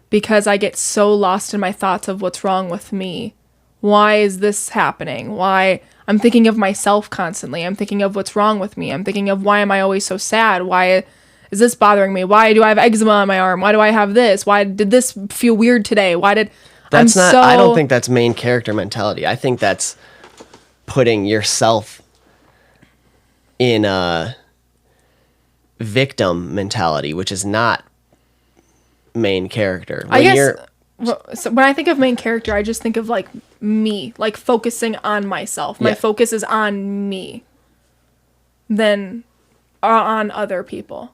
because I get so lost in my thoughts of what's wrong with me. Why is this happening? Why? I'm thinking of myself constantly. I'm thinking of what's wrong with me. I'm thinking of, why am I always so sad? Why is this bothering me? Why do I have eczema on my arm? Why do I have this? Why did this feel weird today? Why did... I don't think that's main character mentality. I think that's putting yourself in a victim mentality, which is not main character. So when I think of main character, I just think of like me, like focusing on myself. My focus is on me than on other people.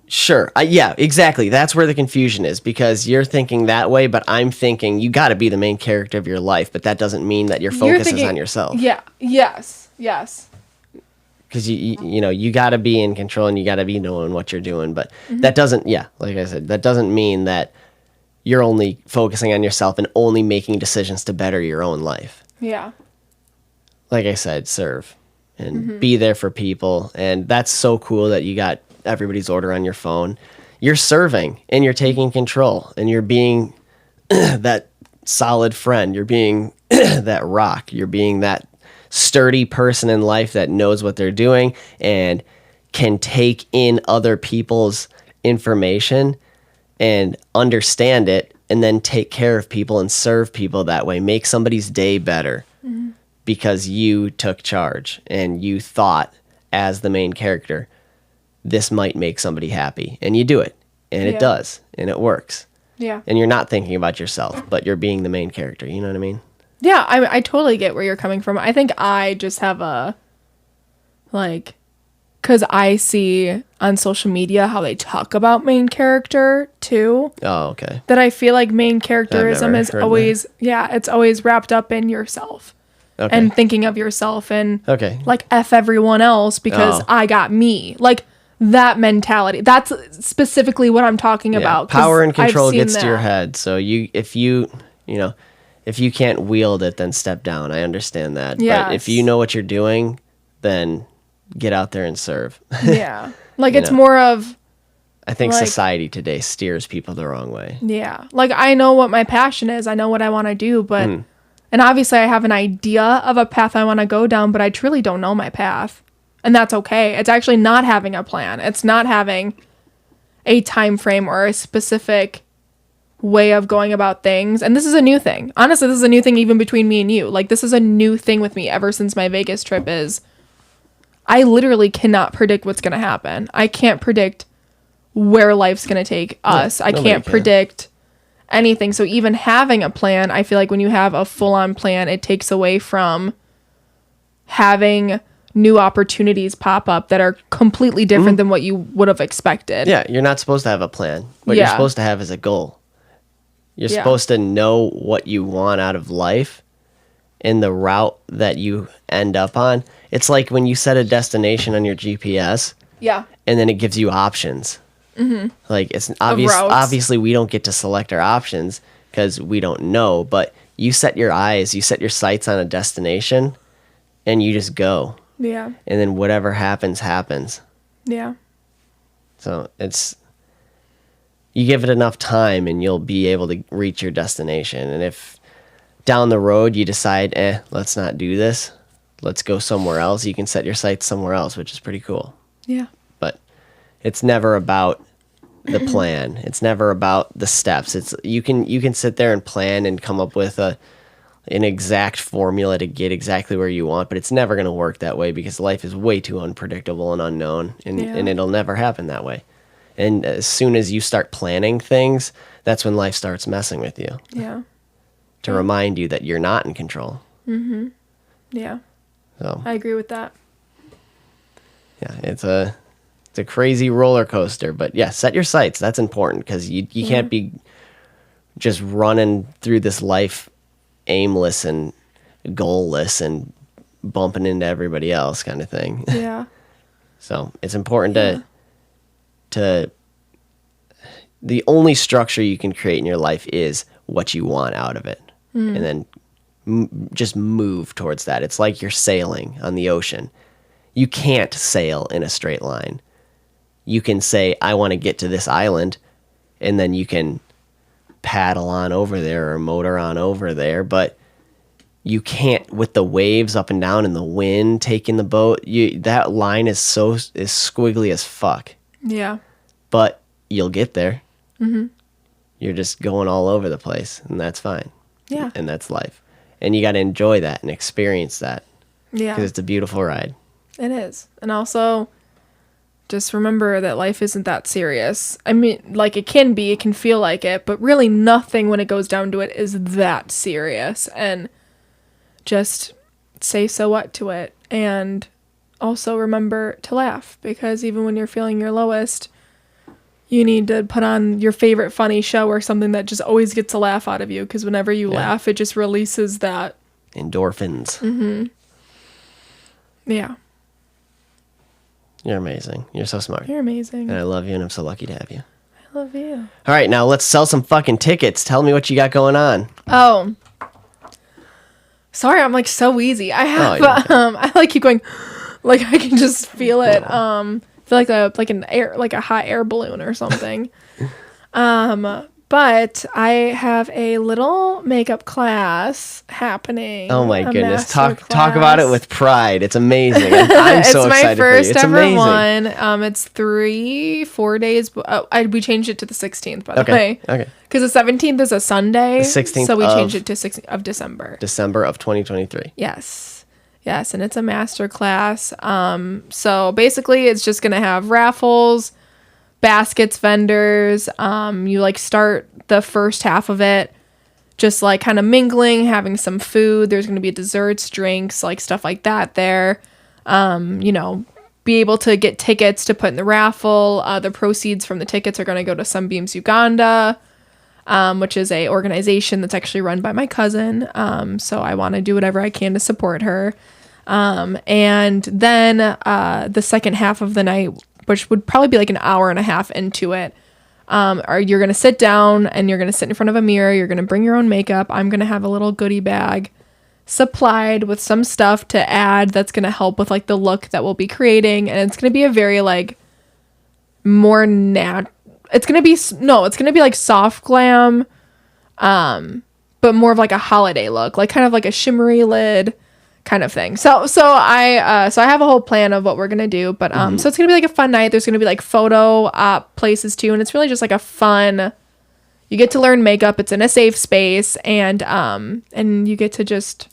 Sure. Yeah, exactly. That's where the confusion is, because you're thinking that way, but I'm thinking you got to be the main character of your life, but that doesn't mean that your focus is on yourself. Yeah. Yes. Because you got to be in control and you got to be knowing what you're doing, but that doesn't, like I said, that doesn't mean that you're only focusing on yourself and only making decisions to better your own life. Yeah. Like I said, serve and be there for people. And that's so cool that you got everybody's order on your phone. You're serving and you're taking control and you're being that solid friend. You're being that rock. You're being that sturdy person in life that knows what they're doing and can take in other people's information and understand it, and then take care of people and serve people that way. Make somebody's day better because you took charge and you thought, as the main character, this might make somebody happy. And you do it. And it does. And it works. Yeah. And you're not thinking about yourself, but you're being the main character. You know what I mean? Yeah, I totally get where you're coming from. I think I just have because I see on social media how they talk about main character too. Oh, okay. That I feel like main characterism is always, it's always wrapped up in yourself. Okay. And thinking of yourself and like F everyone else because I got me. Like that mentality. That's specifically what I'm talking about. Power and control gets to your head. So if you can't wield it, then step down. I understand that. Yes. But if you know what you're doing, then get out there and serve. Yeah. Like it's more of... I think society today steers people the wrong way. Yeah. Like I know what my passion is. I know what I want to do, but... And obviously I have an idea of a path I want to go down, but I truly don't know my path. And that's okay. It's actually not having a plan. It's not having a time frame or a specific way of going about things. And this is a new thing. Honestly, this is a new thing even between me and you. Like this is a new thing with me ever since my Vegas trip is I literally cannot predict what's going to happen. I can't predict where life's going to take us. I can't predict anything. So even having a plan, I feel like when you have a full-on plan, it takes away from having new opportunities pop up that are completely different than what you would have expected. Yeah, you're not supposed to have a plan. What you're supposed to have is a goal. You're supposed to know what you want out of life and the route that you end up on. It's like when you set a destination on your GPS. Yeah. And then it gives you options. Like it's obviously we don't get to select our options because we don't know, but you set your sights on a destination and you just go. Yeah. And then whatever happens, happens. Yeah. So you give it enough time and you'll be able to reach your destination. And if down the road you decide, let's not do this, let's go somewhere else, you can set your sights somewhere else, which is pretty cool. Yeah. But it's never about the plan. It's never about the steps. You can sit there and plan and come up with an exact formula to get exactly where you want, but it's never going to work that way because life is way too unpredictable and unknown, and it'll never happen that way. And as soon as you start planning things, that's when life starts messing with you. Yeah. To remind you that you're not in control. Mm-hmm. Yeah. So I agree with that. Yeah, it's a crazy roller coaster, but set your sights. That's important because you can't be just running through this life aimless and goalless and bumping into everybody else kind of thing. Yeah. So it's important to the only structure you can create in your life is what you want out of it. And then just move towards that. It's like you're sailing on the ocean. You can't sail in a straight line. You can say, I want to get to this island, and then you can paddle on over there or motor on over there, but you can't, with the waves up and down and the wind taking the boat, that line is squiggly as fuck. Yeah. But you'll get there. Mm-hmm. You're just going all over the place, and that's fine. Yeah. And that's life. And you got to enjoy that and experience that. Yeah. Because it's a beautiful ride. It is. And also, just remember that life isn't that serious. I mean, like, it can be, it can feel like it, but really nothing when it goes down to it is that serious. And just say so what to it. And also remember to laugh, because even when you're feeling your lowest, you need to put on your favorite funny show or something that just always gets a laugh out of you, because whenever you laugh, it just releases that endorphins. Mm-hmm. Yeah. You're amazing. You're so smart. You're amazing. And I love you, and I'm so lucky to have you. I love you. All right, now let's sell some fucking tickets. Tell me what you got going on. Oh. Sorry, I'm like so wheezy. I have I like keep going, like I can just feel it. Feel like a hot air balloon or something. But I have a little makeup class happening. Oh my goodness. Talk about it with pride. It's amazing. I'm it's so excited for you. It's ever amazing. one. It's 4 days. We changed it to the 16th, by the way. Okay. Because the 17th is a Sunday. The 16th so we changed it to 16th of December. December of 2023. Yes, and it's a master class. So basically it's just going to have raffles, baskets, vendors. You like start the first half of it just like kind of mingling, having some food. There's going to be desserts, drinks, like stuff like that there. Be able to get tickets to put in the raffle. The proceeds from the tickets are going to go to Sunbeams Uganda, which is a organization that's actually run by my cousin. So I want to do whatever I can to support her. And then the second half of the night, which would probably be like an hour and a half into it, you're going to sit down and you're going to sit in front of a mirror. You're going to bring your own makeup. I'm going to have a little goodie bag supplied with some stuff to add that's going to help with like the look that we'll be creating. And it's going to be a very like more it's going to be like soft glam, but more of like a holiday look, like kind of like a shimmery lid kind of thing. So I have a whole plan of what we're gonna do, but so it's gonna be like a fun night. There's gonna be like photo places too, and it's really just like a fun. You get to learn makeup. It's in a safe space, and you get to just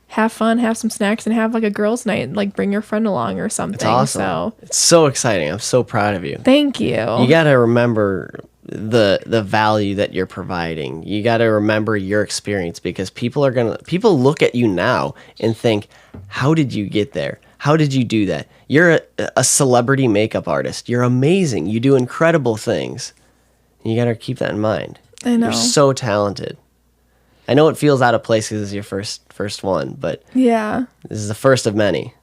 have fun, have some snacks, and have like a girls' night. Like bring your friend along or something. It's awesome. So it's so exciting. I'm so proud of you. Thank you. You gotta remember the value that you're providing. You got to remember your experience, because people look at you now and think, how did you get there? How did you do that? You're a celebrity makeup artist. You're amazing. You do incredible things. You got to keep that in mind. I know. You're so talented. I know it feels out of place because it's your first one, but yeah, this is the first of many.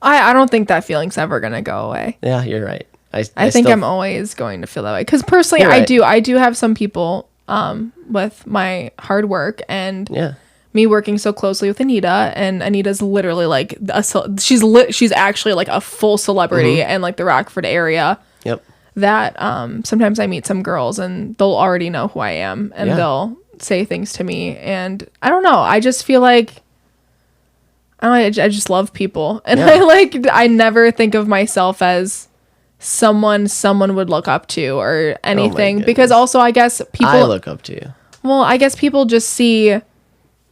I don't think that feeling's ever going to go away. Yeah, you're right. I think I'm always going to feel that way, because personally, right. I do have some people with my hard work and me working so closely with Anita, and Anita's literally like she's actually like a full celebrity in like the Rockford area. Yep. That sometimes I meet some girls and they'll already know who I am, and they'll say things to me, and I don't know. I just feel like I just love people, and I never think of myself as someone would look up to or anything, because also I guess I look up to you. Well, I guess people just see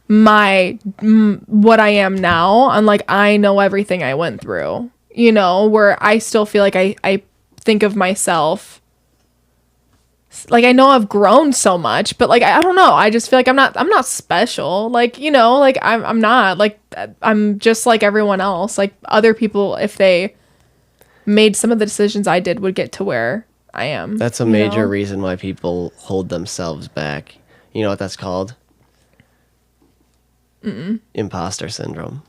what I am now, and like I know everything I went through, where I still feel like I think of myself like I know I've grown so much, but like I don't know, I just feel like I'm not special, like like I'm not, like I'm just like everyone else. Like other people, if they made some of the decisions I did, would get to where I am. That's a major reason why people hold themselves back. You know what that's called? Imposter syndrome.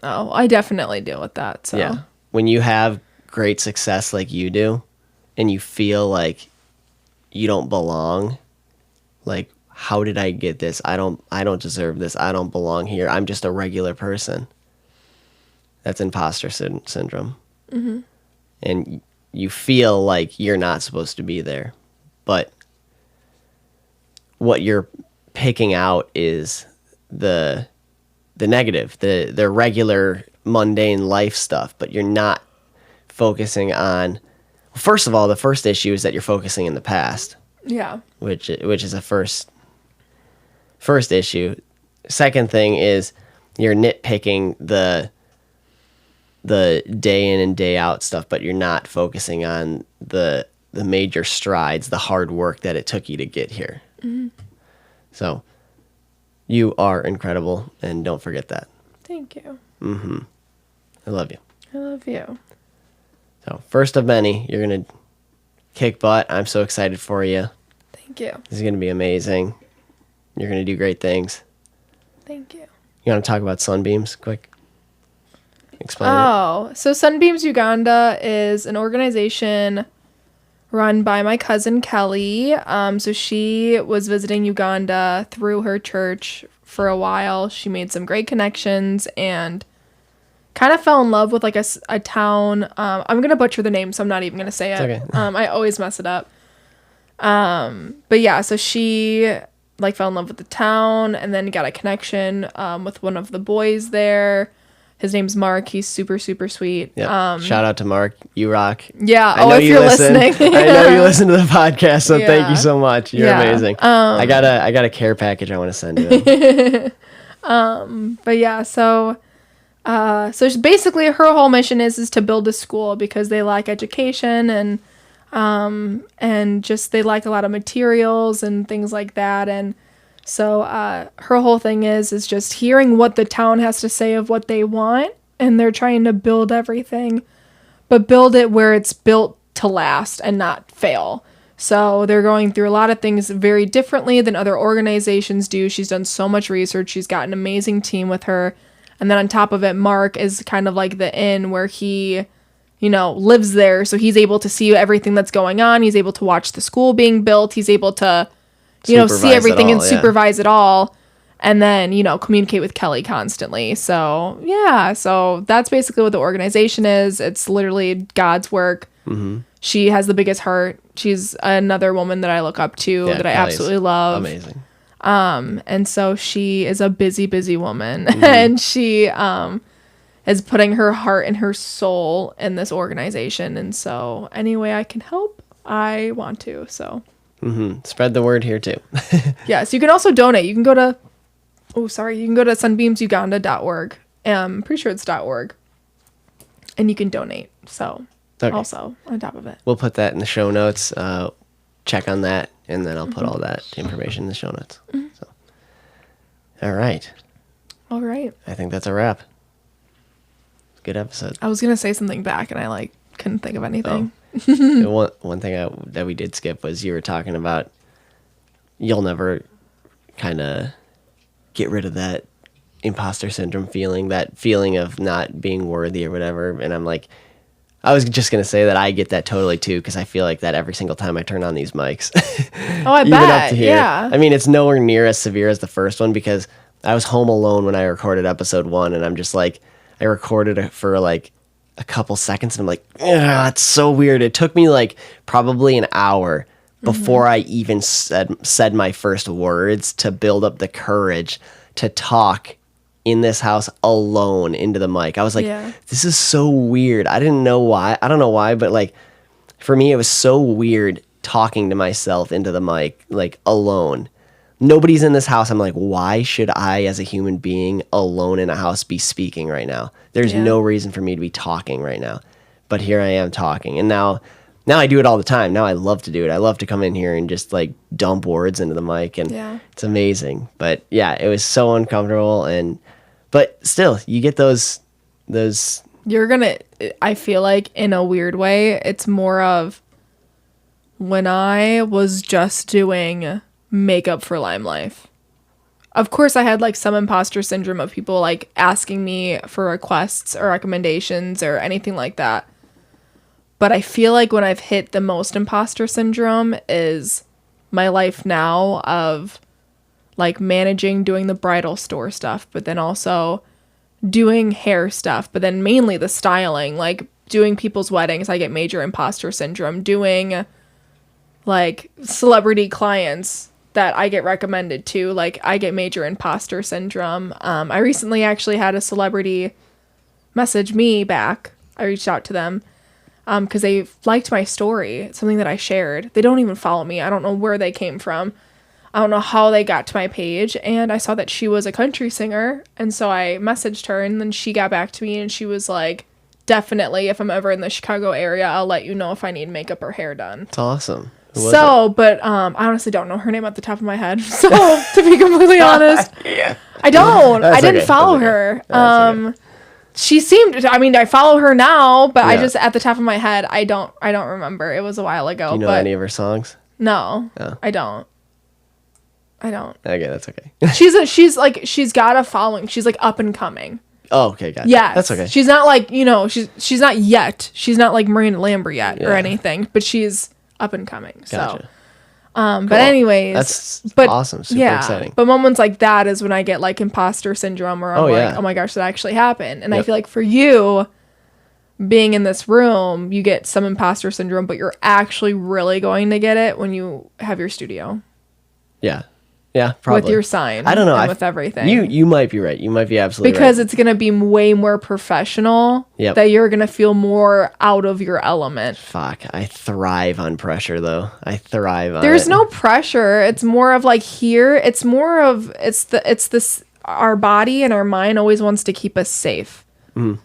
Oh, I definitely deal with that. So yeah, when you have great success like you do, and you feel like you don't belong, like, how did I get this? I don't deserve this. I don't belong here. I'm just a regular person. That's imposter syndrome. Mm-hmm. And you feel like you're not supposed to be there. But what you're picking out is the negative, the regular mundane life stuff, but you're not focusing on. First of all, the first issue is that you're focusing in the past. Yeah. Which is a first issue. Second thing is you're nitpicking the day in and day out stuff, but you're not focusing on the major strides, the hard work that it took you to get here. Mm-hmm. So you are incredible, and don't forget that. Thank you. Mm-hmm. I love you. I love you. So first of many, you're going to kick butt. I'm so excited for you. Thank you. This is going to be amazing. You're going to do great things. Thank you. You want to talk about Sunbeams quick? Explain it. So Sunbeams Uganda is an organization run by my cousin Kelly. So she was visiting Uganda through her church for a while. She made some great connections and kind of fell in love with like a town. I'm going to butcher the name, so I'm not even going to say it. Okay. I always mess it up. But yeah, so she like fell in love with the town and then got a connection with one of the boys there. His name's Mark. He's super, super sweet. Yeah. Shout out to Mark. You rock. Yeah. If you're listening. I know you listen to the podcast, so thank you so much. You're amazing. I got a care package I want to send to him. But yeah, so basically her whole mission is to build a school because they lack education and just they lack a lot of materials and things like that. And so her whole thing is just hearing what the town has to say of what they want, and they're trying to build everything, but build it where it's built to last and not fail. So they're going through a lot of things very differently than other organizations do. She's done so much research. She's got an amazing team with her. And then on top of it, Mark is kind of like the inn where he, lives there. So he's able to see everything that's going on. He's able to watch the school being built. He's able to see everything and supervise it all, and then, communicate with Kelly constantly. So, yeah, so that's basically what the organization is. It's literally God's work. Mm-hmm. She has the biggest heart. She's another woman that I look up to, that I absolutely love. Amazing. And so she is a busy, busy woman, mm-hmm. and she is putting her heart and her soul in this organization. And so any way I can help, I want to, so... Mm-hmm. Spread the word here too. Yes, you can also donate. You can go to sunbeamsuganda.org. I'm pretty sure it's .org. And you can donate. So also on top of it. We'll put that in the show notes. Check on that, and then I'll put all that information in the show notes. Mm-hmm. So, all right. I think that's a wrap. Good episode. I was gonna say something back, and I couldn't think of anything. Oh. One thing that we did skip was you were talking about you'll never kind of get rid of that imposter syndrome feeling, that feeling of not being worthy or whatever. And I'm like, I was just going to say that I get that totally too, because I feel like that every single time I turn on these mics. Oh, I Even bet. Up to here. Yeah. I mean, it's nowhere near as severe as the first one, because I was home alone when I recorded episode 1, and I'm just like, I recorded it for a couple seconds, and I'm like, it's so weird. It took me probably an hour before I even said my first words to build up the courage to talk in this house alone into the mic. I was like, This is so weird. I didn't know why. I don't know why, but for me, it was so weird talking to myself into the mic, alone. Nobody's in this house. I'm like, why should I, as a human being alone in a house, be speaking right now? There's no reason for me to be talking right now. But here I am talking. And now I do it all the time. Now I love to do it. I love to come in here and just dump words into the mic. And it's amazing. But yeah, it was so uncomfortable. But still, you get those. You're going to, I feel like in a weird way, it's more of when I was just doing makeup for Lime Life, of course I had like some imposter syndrome of people like asking me for requests or recommendations or anything like that. But I feel like when I've hit the most imposter syndrome is my life now of like managing, doing the bridal store stuff, but then also doing hair stuff, but then mainly the styling, like doing people's weddings. I get major imposter syndrome. Doing like celebrity clients that I get recommended to, like I get major imposter syndrome. I recently actually had a celebrity message me back. I reached out to them because they liked my story, something that I shared. They don't even follow me. I don't know where they came from. I don't know how they got to my page, and I saw that she was a country singer, and so I messaged her, and then she got back to me, and she was like, definitely, if I'm ever in the Chicago area, I'll let you know if I need makeup or hair done. It's awesome. But I honestly don't know her name at the top of my head, so to be completely honest, yeah. I don't. I didn't follow her. She seemed, I mean, I follow her now, but I just, at the top of my head, I don't remember. It was a while ago. Do you know any of her songs? No, I don't. Okay, that's okay. She's got a following. She's like up and coming. Oh, okay, gotcha. Yeah, that's okay. She's not like, she's not yet. She's not like Miranda Lambert yet or anything, but she's up and coming. Gotcha. So, cool. But anyways, that's awesome. Super exciting. But moments like that is when I get like imposter syndrome, or I'm like, oh my gosh, that actually happened. And I feel like for you, being in this room, you get some imposter syndrome, but you're actually really going to get it when you have your studio. Yeah. Yeah, probably. With your sign. I don't know. And with everything. You might be right. You might be absolutely because it's going to be way more professional. Yep. That you're going to feel more out of your element. Fuck. I thrive on pressure, though. I thrive on There's no pressure. It's more of like here. It's more of, it's this, our body and our mind always wants to keep us safe. Mm.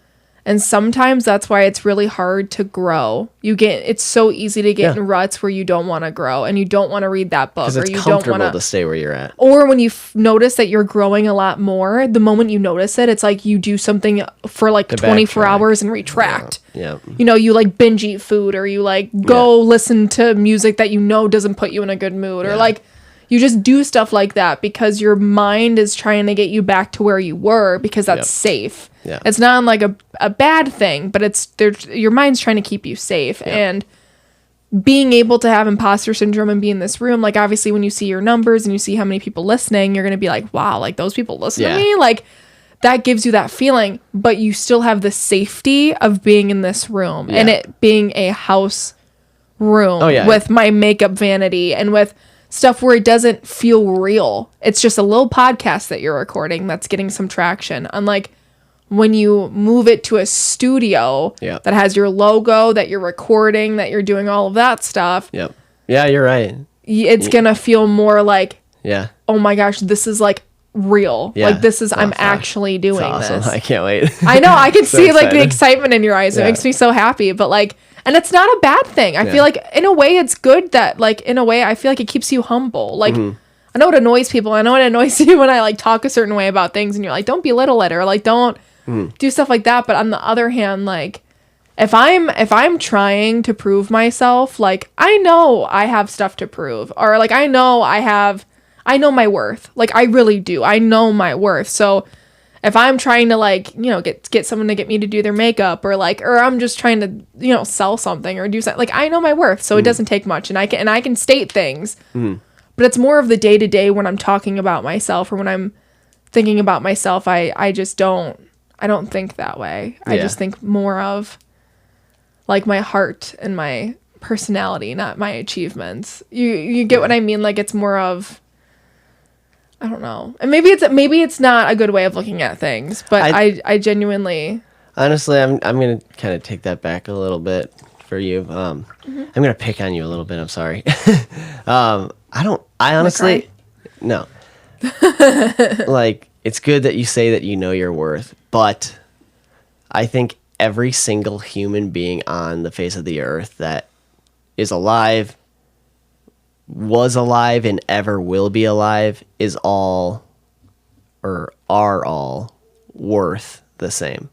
And sometimes that's why it's really hard to grow. It's so easy to get in ruts where you don't want to grow and you don't want to read that book, or you don't want to stay where you're at. Or when you notice that you're growing a lot more, the moment you notice it, it's like you do something for like 24 hours and retract. Yeah. You like binge eat food, or you like go listen to music that doesn't put you in a good mood, or like you just do stuff like that because your mind is trying to get you back to where you were because that's safe. Yeah. It's not like a bad thing, but your mind's trying to keep you safe. Yeah. And being able to have imposter syndrome and be in this room, like obviously when you see your numbers and you see how many people listening, you're going to be like, wow, like those people listen to me. Like that gives you that feeling, but you still have the safety of being in this room and it being a house room with my makeup vanity and with stuff where it doesn't feel real. It's just a little podcast that you're recording that's getting some traction. Unlike when you move it to a studio that has your logo, that you're recording, that you're doing all of that stuff. Yep. Yeah, you're right. It's going to feel more like, oh my gosh, this is like real. Yeah. Like this is, I'm actually doing awesome. this. I can't wait. I know. I can see like the excitement in your eyes. It makes me so happy. But like, and it's not a bad thing. I feel like in a way it's good that like, in a way I feel like it keeps you humble. Like, I know it annoys people. I know it annoys you when I like talk a certain way about things and you're like, don't belittle it, or like, don't do stuff like that. But on the other hand, like if I'm trying to prove myself, like I know I have stuff to prove, or like I know my worth. Like I really do. I know my worth. So if I'm trying to like, get someone to get me to do their makeup, or I'm just trying to, sell something or do something, like I know my worth. So it doesn't take much, and I can state things, but it's more of the day to day when I'm talking about myself, or when I'm thinking about myself. I don't think that way. I just think more of like my heart and my personality, not my achievements. You get what I mean? Like it's more of, I don't know. And maybe it's not a good way of looking at things, but I genuinely, honestly, I'm going to kind of take that back a little bit for you. I'm going to pick on you a little bit. I'm sorry. I honestly, no, like it's good that you say that you know your worth, but I think every single human being on the face of the earth that is alive, was alive, and ever will be alive is all, or are all, worth the same.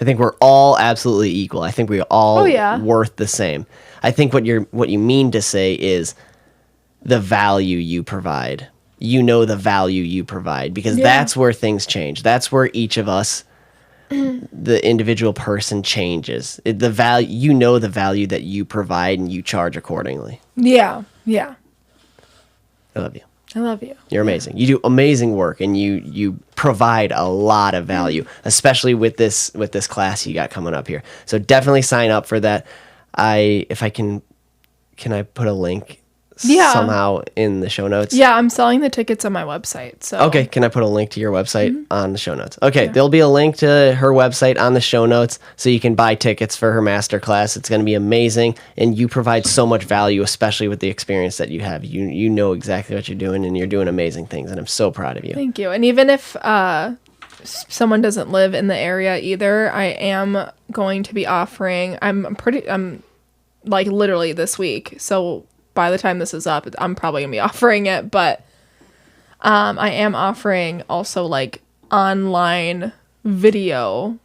I think we're all absolutely equal. I think we're all worth the same. I think what you mean to say is the value you provide you know the value you provide, because that's where things change. That's where each of us, the individual person, changes. The value, you know, the value that you provide, and you charge accordingly. Yeah. Yeah. I love you. I love you. You're amazing. You do amazing work, and you provide a lot of value, especially with this class you got coming up here. So definitely sign up for that. If I can I put a link somehow in the show notes? Yeah, I'm selling the tickets on my website. So okay, can I put a link to your website on the show notes? Okay, there'll be a link to her website on the show notes, so you can buy tickets for her masterclass. It's going to be amazing, and you provide so much value, especially with the experience that you have. You know exactly what you're doing, and you're doing amazing things, and I'm so proud of you. Thank you. And even if someone doesn't live in the area either, I am going to be offering. I'm like literally this week, so by the time this is up, I'm probably gonna be offering it, but I am offering also like online video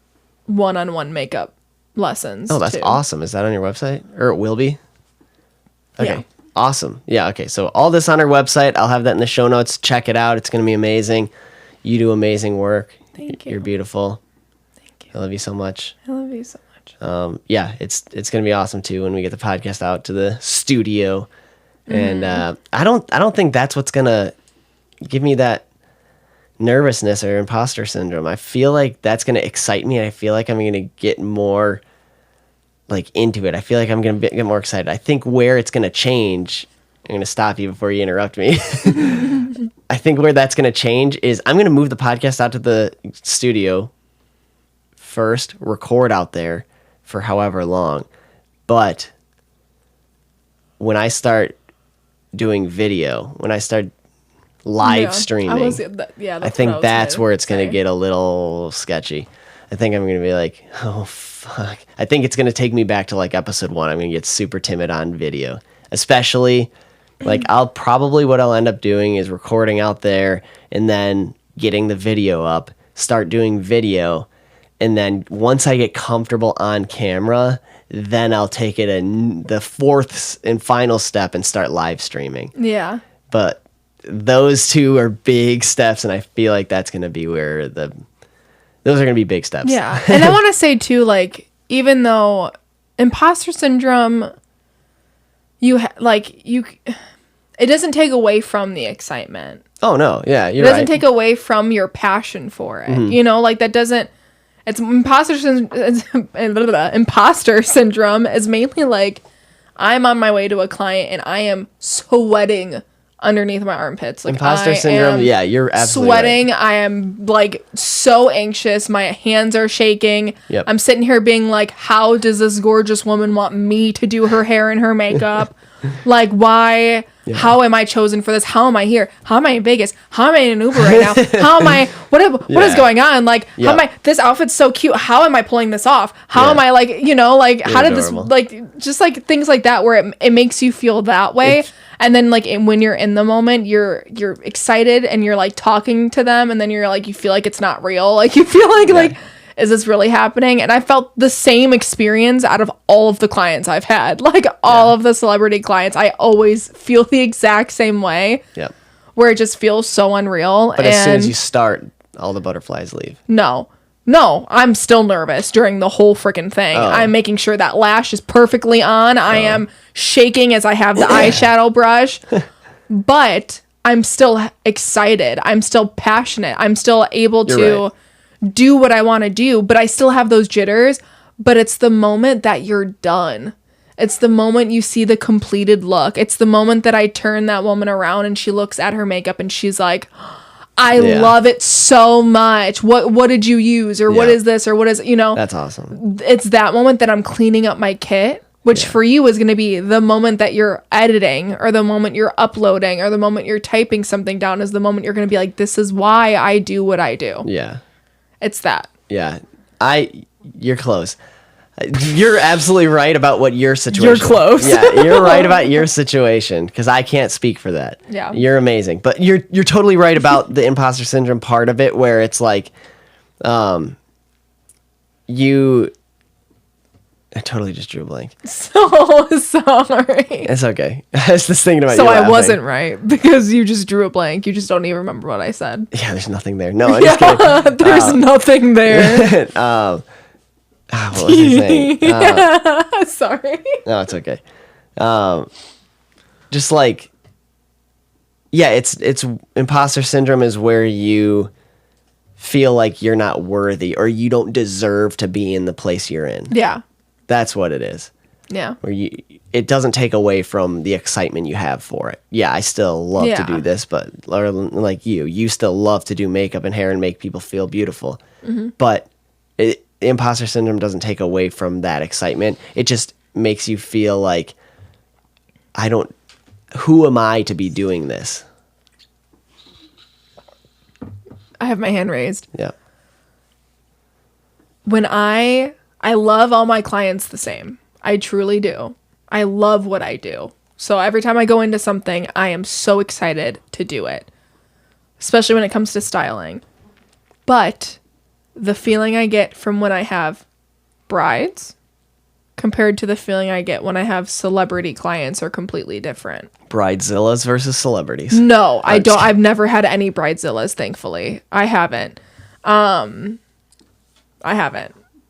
one-on-one makeup lessons. Oh, that's awesome. Is that on your website? Or it will be? Okay. Yeah. Awesome. Yeah, okay. So all this on our website. I'll have that in the show notes. Check it out. It's going to be amazing. You do amazing work. Thank you. You're beautiful. Thank you. I love you so much. I love you so much. Yeah, it's going to be awesome too when we get the podcast out to the studio. And I don't think that's what's going to give me that nervousness or imposter syndrome. I feel like that's going to excite me. I feel like I'm going to get more like into it. I feel like I'm going to get more excited. I think where it's going to change, I'm going to stop you before you interrupt me. I think where that's going to change is I'm going to move the podcast out to the studio first, record out there for however long. But when I start doing video, when I start live streaming, I think that's where it's going to get a little sketchy. I think I'm going to be like, oh, fuck. I think it's going to take me back to like episode 1. I'm going to get super timid on video, especially like what I'll end up doing is recording out there and then getting the video up, start doing video. And then once I get comfortable on camera, then I'll take it the fourth and final step and start live streaming. Yeah. But those two are big steps, and I feel like that's going to be where those are going to be big steps. Yeah. And I want to say too, like, even though imposter syndrome, it doesn't take away from the excitement. Oh no. Yeah. It doesn't take away from your passion for it. Mm-hmm. You know, like that doesn't, it's imposter syndrome is mainly like I'm on my way to a client and I am sweating underneath my armpits. Like imposter syndrome. Yeah, you're absolutely sweating. Right. I am like so anxious. My hands are shaking. Yep. I'm sitting here being like, how does this gorgeous woman want me to do her hair and her makeup? Like, why? Yeah. How am I chosen for this? How am I here? How am I in Vegas? How am I in an Uber right now? How am I? What is going on? Like, how am I? This outfit's so cute. How am I pulling this off? How am I like, you know, like, you're how did adorable. This, like, just like things like that where it makes you feel that way. And then like when you're in the moment, you're excited and you're like talking to them, and then you're like, you feel like it's not real. Like you feel like, is this really happening? And I felt the same experience out of all of the clients I've had. Like all of the celebrity clients, I always feel the exact same way. Yep. Where it just feels so unreal. But as soon as you start, all the butterflies leave. No, I'm still nervous during the whole freaking thing. Oh. I'm making sure that lash is perfectly on. I am shaking as I have the eyeshadow brush. But I'm still excited. I'm still passionate. I'm still able to do what I want to do, but I still have those jitters. But it's the moment that you're done. It's the moment you see the completed look. It's the moment that I turn that woman around and she looks at her makeup and she's like, I love it so much. What did you use? Or what is this? Or what is, you know? That's awesome. It's that moment that I'm cleaning up my kit, which for you is going to be the moment that you're editing, or the moment you're uploading, or the moment you're typing something down is the moment you're going to be like, this is why I do what I do. Yeah. It's that. Yeah. You're close. You're absolutely right about what your situation. You're close. Yeah, you're right about your situation, because I can't speak for that. Yeah. You're amazing. But you're totally right about the imposter syndrome part of it, where it's like, you I totally just drew a blank. So sorry. It's okay. I was just thinking about you So I laughing. wasn't right because you just drew a blank. You just don't even remember what I said. Yeah, there's nothing there. No, I'm just kidding. There's nothing there. What was I saying? Sorry. No, it's okay. Just like, yeah, it's imposter syndrome is where you feel like you're not worthy or you don't deserve to be in the place you're in. Yeah. That's what it is. Yeah. Where it doesn't take away from the excitement you have for it. Yeah, I still love to do this, but or like you still love to do makeup and hair and make people feel beautiful. Mm-hmm. But imposter syndrome doesn't take away from that excitement. It just makes you feel like, who am I to be doing this? I have my hand raised. Yeah. When I love all my clients the same. I truly do. I love what I do. So every time I go into something, I am so excited to do it, especially when it comes to styling. But the feeling I get from when I have brides compared to the feeling I get when I have celebrity clients are completely different. Bridezillas versus celebrities. No, I don't. I've never had any bridezillas, thankfully. I haven't.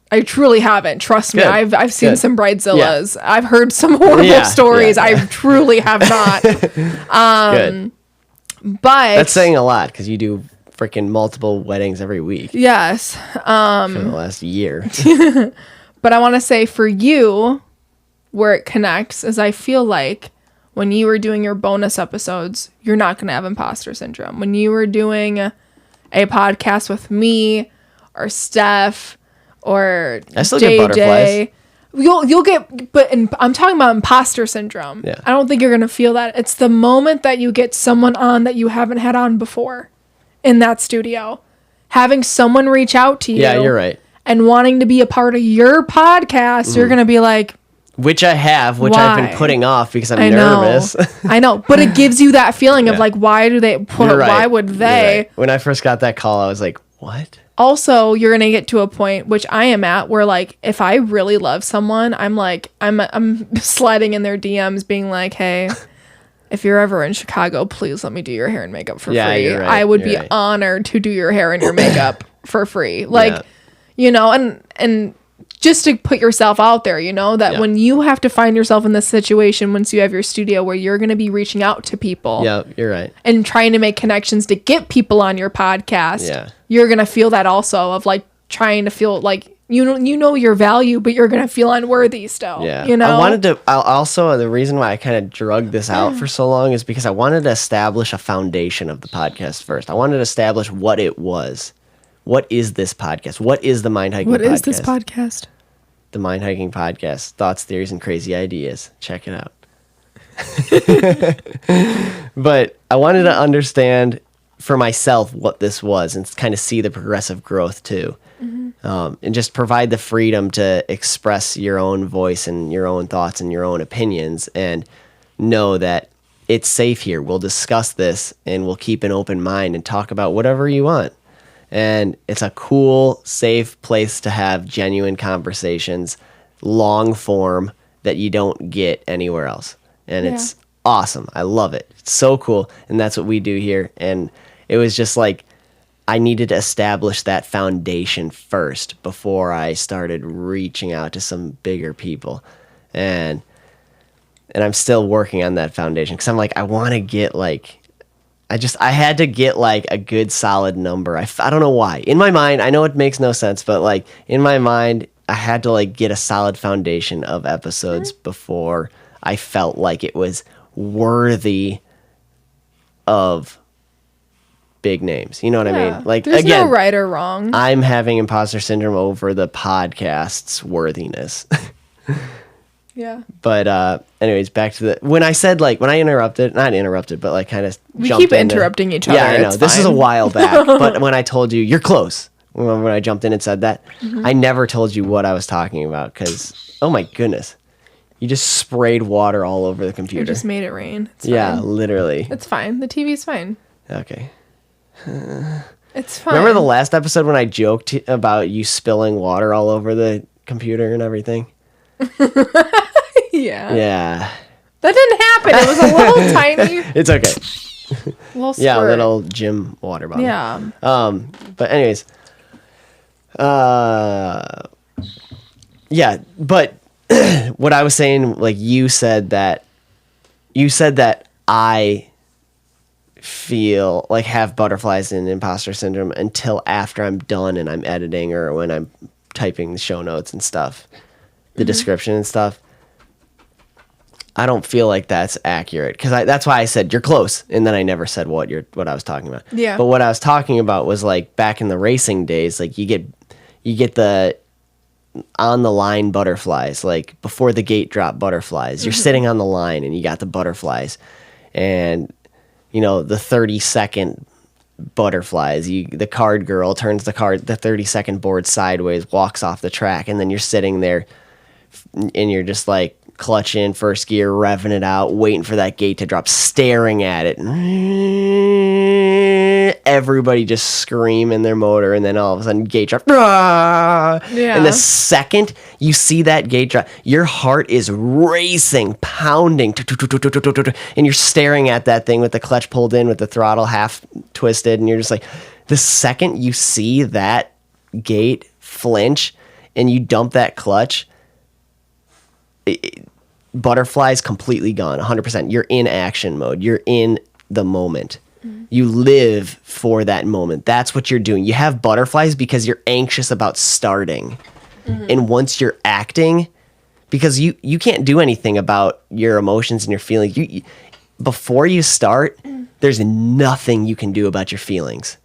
I truly haven't. Trust me. I've seen some bridezillas. Yeah. I've heard some horrible stories. Yeah. I truly have not. Good. But that's saying a lot because you do freaking multiple weddings every week. Yes. For the last year. But I want to say for you, where it connects is I feel like when you were doing your bonus episodes, you're not going to have imposter syndrome. When you were doing a podcast with me or Steph or I still get butterflies. You'll get, but I'm talking about imposter syndrome. Yeah. I don't think you're going to feel that. It's the moment that you get someone on that you haven't had on before in that studio. Having someone reach out to you. Yeah, you're right. And wanting to be a part of your podcast, you're going to be like, which I have, which I've been putting off because I'm nervous. I know, but it gives you that feeling of like, why do they, why would they? Right. When I first got that call, I was like, what? Also, you're going to get to a point, which I am at, where like, if I really love someone, I'm like, I'm sliding in their DMs being like, hey, if you're ever in Chicago, please let me do your hair and makeup for free. You're right. I would be honored to do your hair and your makeup for free. Like, you know, and just to put yourself out there, you know, that when you have to find yourself in this situation, once you have your studio where you're going to be reaching out to people. Yeah, you're right. And trying to make connections to get people on your podcast. You're going to feel that also of like trying to feel like, you know your value, but you're going to feel unworthy still. Yeah. You know, the reason why I kind of drug this out for so long is because I wanted to establish a foundation of the podcast first. I wanted to establish what it was. What is this podcast? What is the Mind Hiking Podcast? What is this podcast? The Mind Hiking Podcast. Thoughts, theories, and crazy ideas. Check it out. But I wanted to understand for myself what this was and kind of see the progressive growth too. Mm-hmm. And just provide the freedom to express your own voice and your own thoughts and your own opinions and know that it's safe here. We'll discuss this and we'll keep an open mind and talk about whatever you want. And it's a cool, safe place to have genuine conversations, long form that you don't get anywhere else. And it's awesome. I love it. It's so cool. And that's what we do here. And it was just like, I needed to establish that foundation first before I started reaching out to some bigger people. And I'm still working on that foundation because I'm like, I want to get like, I had to get like a good solid number. I don't know why. In my mind, I know it makes no sense, but like in my mind, I had to like get a solid foundation of episodes before I felt like it was worthy of big names. You know what I mean? Like there's no right or wrong. I'm having imposter syndrome over the podcast's worthiness. Yeah. But anyways, back to when I said like when I interrupted, not interrupted, but like kind of we keep interrupting each other. Yeah, I know. This is a while back. But when I told you you're close, when I jumped in and said that, I never told you what I was talking about because oh my goodness, you just sprayed water all over the computer. You just made it rain. It's fine. Literally. It's fine. The TV's fine. Okay. It's fine. Remember the last episode when I joked about you spilling water all over the computer and everything? Yeah. Yeah. That didn't happen. It was a little tiny. It's okay. Little squirt. Yeah, a little gym water bottle. Yeah. But anyways, yeah, but what I was saying, like you said that I feel like have butterflies in imposter syndrome until after I'm done and I'm editing or when I'm typing the show notes and stuff, the description and stuff. I don't feel like that's accurate because that's why I said you're close, and then I never said what I was talking about. Yeah. But what I was talking about was like back in the racing days, like you get the on the line butterflies, like before the gate drop butterflies. You're sitting on the line and you got the butterflies, and you know the 30-second butterflies. The card girl turns the 30-second board sideways, walks off the track, and then you're sitting there and you're just like clutch in first gear, revving it out, waiting for that gate to drop, staring at it. Everybody just screaming their motor, and then all of a sudden gate drop. Yeah. And the second you see that gate drop, your heart is racing, pounding, and you're staring at that thing with the clutch pulled in, with the throttle half twisted, and you're just like, the second you see that gate flinch and you dump that clutch, butterflies completely gone, 100%. You're in action mode. You're in the moment. You live for that moment. That's what you're doing. You have butterflies because you're anxious about starting. And once you're acting, because you can't do anything about your emotions and your feelings. Before you start, there's nothing you can do about your feelings.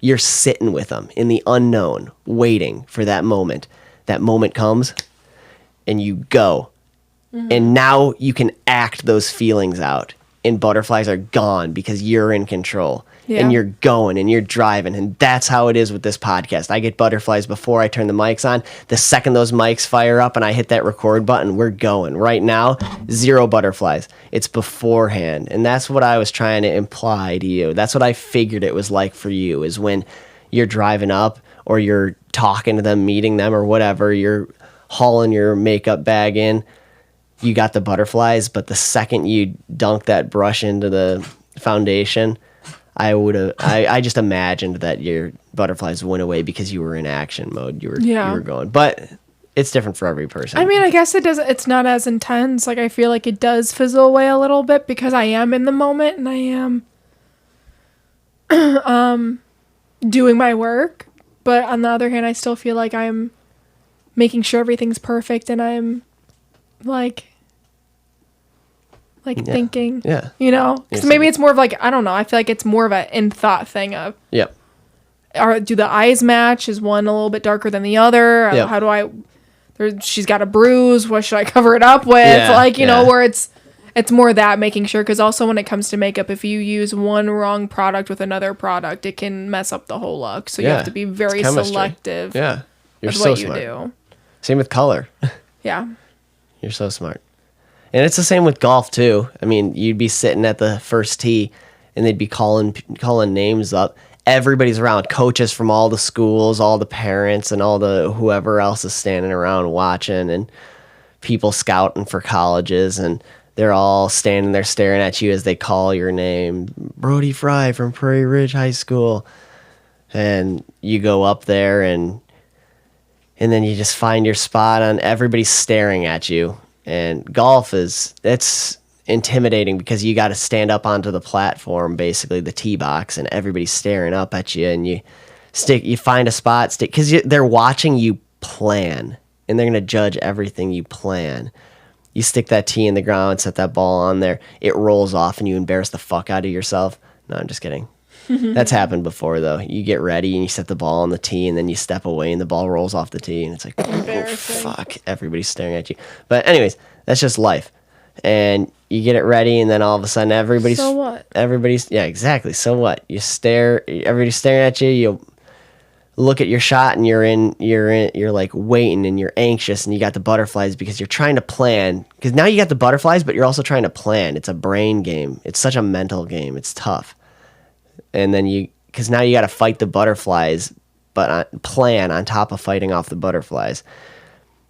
You're sitting with them in the unknown, waiting for that moment. That moment comes, and you go. And now you can act those feelings out, and butterflies are gone because you're in control. And you're going and you're driving, and that's how it is with this podcast. I get butterflies before I turn the mics on. The second those mics fire up and I hit that record button, we're going. Right now, 0 butterflies. It's beforehand, and that's what I was trying to imply to you. That's what I figured it was like for you, is when you're driving up or you're talking to them, meeting them or whatever, you're hauling your makeup bag in, you got the butterflies, but the second you dunk that brush into the foundation, I just imagined that your butterflies went away because you were in action mode. You were going. But it's different for every person. I mean, I guess it's not as intense. Like, I feel like it does fizzle away a little bit because I am in the moment and I am doing my work. But on the other hand, I still feel like I'm making sure everything's perfect, and I'm like thinking, you know, because maybe it's more of like, I don't know, I feel like it's more of an in thought thing of, do the eyes match? Is one a little bit darker than the other? How do she's got a bruise, what should I cover it up with? You know, where it's more that, making sure, because also when it comes to makeup, if you use one wrong product with another product, it can mess up the whole look. So you have to be very selective. Yeah, you're with so what smart. You do. Same with color. Yeah, you're so smart. And it's the same with golf too. I mean, you'd be sitting at the first tee, and they'd be calling names up. Everybody's around, coaches from all the schools, all the parents, and all the whoever else is standing around watching, and people scouting for colleges, and they're all standing there staring at you as they call your name, Brody Frye from Prairie Ridge High School, and you go up there, and then you just find your spot, and everybody's staring at you. And golf it's intimidating because you got to stand up onto the platform, basically the tee box, and everybody's staring up at you, and you find a spot, because they're watching you plan, and they're going to judge everything you plan. You stick that tee in the ground, set that ball on there, it rolls off, and you embarrass the fuck out of yourself. No, I'm just kidding. That's happened before, though. You get ready and you set the ball on the tee, and then you step away and the ball rolls off the tee, and it's like, oh, fuck, everybody's staring at you. But anyways, that's just life. And you get it ready, and then all of a sudden so what? Yeah, exactly. So what? Everybody's staring at you. You look at your shot, and you're like waiting, and you're anxious, and you got the butterflies because you're trying to plan. Because now you got the butterflies, but you're also trying to plan. It's a brain game. It's such a mental game. It's tough. And then because now you got to fight the butterflies, but plan on top of fighting off the butterflies.